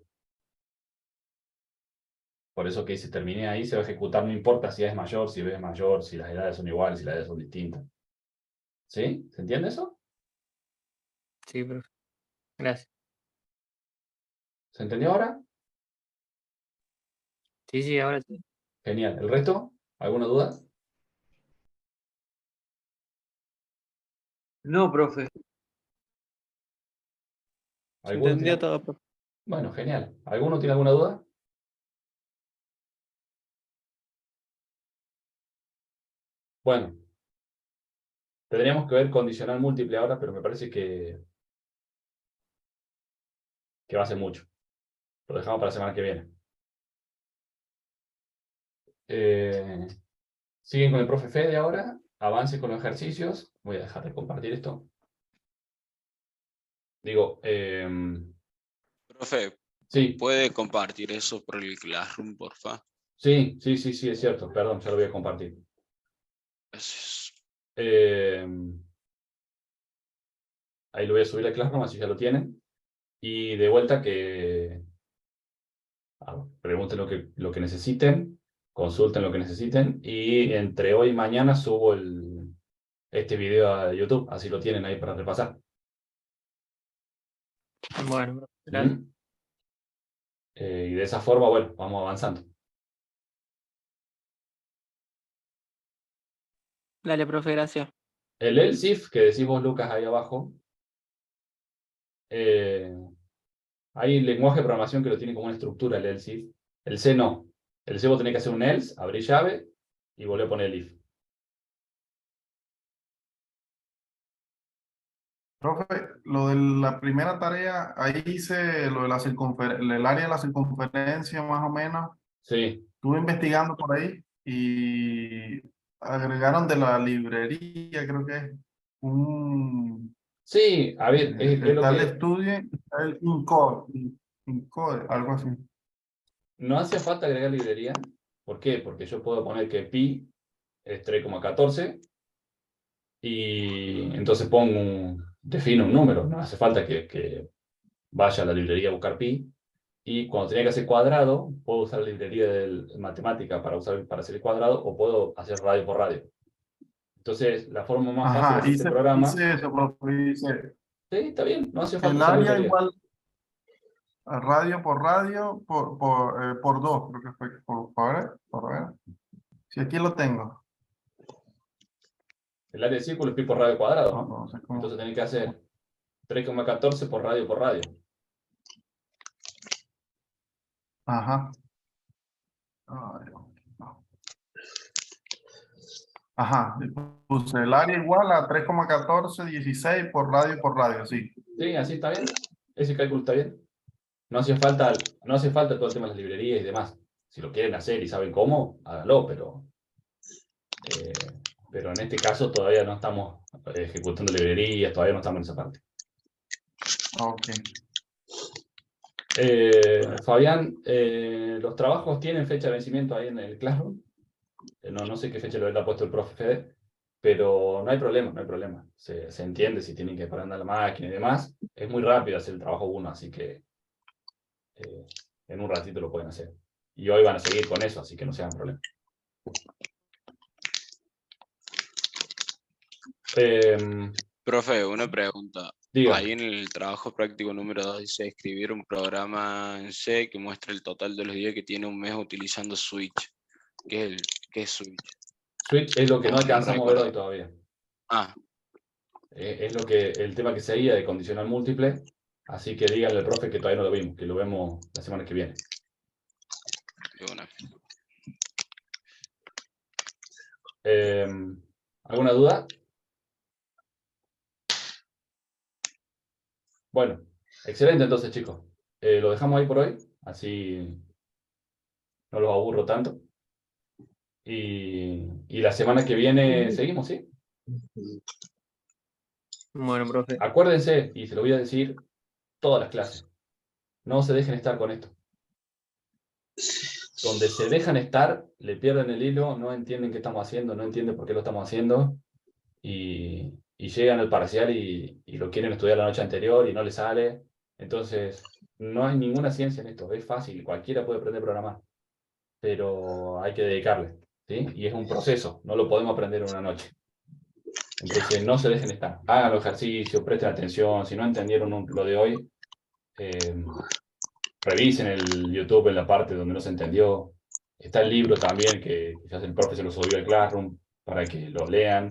Por eso que si terminé ahí se va a ejecutar, no importa si A es mayor, si B es mayor, si las edades son iguales, si las edades son distintas. ¿Sí? ¿Se entiende eso? Sí, profe. Gracias. ¿Se entendió ahora? Sí, sí, ahora sí. Genial. ¿El resto? ¿Alguna duda? No, profe. Se ¿Alguno entendió tiene- todo, profe. Bueno, genial. ¿Alguno tiene alguna duda? Bueno. Tendríamos que ver condicional múltiple ahora, pero me parece que va a ser mucho. Lo dejamos para la semana que viene. Siguen con el profe Fede ahora. Avance con los ejercicios. Voy a dejar de compartir esto. Digo, Profe, sí, ¿puede compartir eso por el Classroom, porfa? sí, es cierto. Perdón, ya lo voy a compartir. Gracias. Ahí lo voy a subir a Classroom, así ya lo tienen. Y de vuelta que pregunten lo que necesiten, consulten lo que necesiten, y entre hoy y mañana subo este video a YouTube, así lo tienen ahí para repasar. Bueno, profe, gracias. ¿Mm? Y de esa forma, bueno, vamos avanzando. Dale, profe, gracias. El else if que decís vos, Lucas, ahí abajo, hay lenguaje de programación que lo tiene como una estructura, el else if. El C no. El C vos tenés que hacer un else, abrir llave y volver a poner el if. Profe, lo de la primera tarea, ahí hice lo de la el área de la circunferencia más o menos. Sí. Estuve investigando por ahí y agregaron de la librería, creo que es un... Sí, a ver, es lo está el que... estudio, está el Incode, algo así. No hace falta agregar librería. ¿Por qué? Porque yo puedo poner que pi es 3,14 y entonces defino un número. No hace falta que vaya a la librería a buscar pi. Y cuando tenía que hacer cuadrado, puedo usar la librería de matemática para hacer el cuadrado o puedo hacer radio por radio. Entonces, la forma más fácil de hacer este programa... hice eso, profe, hice Sí, está bien, no hace falta el usar área librería. igual radio, por 2, creo que fue, por ver. Si aquí lo tengo. El área de círculo es pi por radio cuadrado. No sé cómo. Entonces tenés que hacer 3,14 por radio por radio. Ajá. Ay, no. Ajá, puse el área igual a 3,1416 por radio, sí. Sí, así está bien. Ese cálculo está bien. No hace falta todo el tema de las librerías y demás. Si lo quieren hacer y saben cómo, háganlo, pero en este caso todavía no estamos ejecutando librerías, todavía no estamos en esa parte. Ok. Fabián, ¿los trabajos tienen fecha de vencimiento ahí en el Classroom? No sé qué fecha lo ha puesto el profe Fede, pero no hay problema, no hay problema. Se entiende si tienen que parar la máquina y demás. Es muy rápido hacer el trabajo uno, así que en un ratito lo pueden hacer. Y hoy van a seguir con eso, así que no se hagan problema. Profe, una pregunta. Diga. Ahí en el trabajo práctico número 2 dice escribir un programa en C que muestre el total de los días que tiene un mes utilizando Switch. ¿Qué es Switch? Switch es lo que no No alcanzamos a ver recuerdo. hoy todavía. Ah, Es el tema que seguía de condicional múltiple, así que díganle al profe que todavía no lo vimos, que lo vemos la semana que viene. de una. ¿Alguna duda? Bueno, excelente entonces, chicos. Lo dejamos ahí por hoy, así no los aburro tanto. Y la semana que viene seguimos, ¿sí? Bueno, profe. Acuérdense, y se lo voy a decir todas las clases, no se dejen estar con esto. Donde se dejan estar, le pierden el hilo, no entienden qué estamos haciendo, no entienden por qué lo estamos haciendo, y llegan al parcial y lo quieren estudiar la noche anterior y no les sale. Entonces, no hay ninguna ciencia en esto, es fácil, cualquiera puede aprender a programar, pero hay que dedicarle, ¿sí? Y es un proceso, no lo podemos aprender en una noche. Entonces, no se dejen estar, hagan los ejercicios, presten atención, si no entendieron lo de hoy, revisen el YouTube en la parte donde no se entendió. Está el libro también, que quizás el profe se lo subió al Classroom, para que lo lean.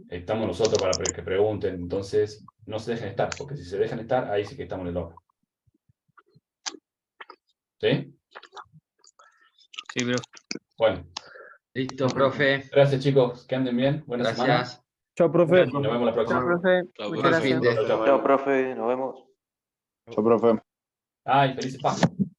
Estamos nosotros para que pregunten. Entonces, no se dejen estar, porque si se dejan estar, ahí sí que estamos en el horno. ¿Sí? Sí, profe. Bueno. Listo, profe. Gracias, chicos. Que anden bien. Buena semana. Gracias. Chao, profe. Y nos vemos la próxima. Chao, profe. Muchas gracias. Chao, chao. Chao, profe. Nos vemos. Chao, profe. Ay, felices Pascuas.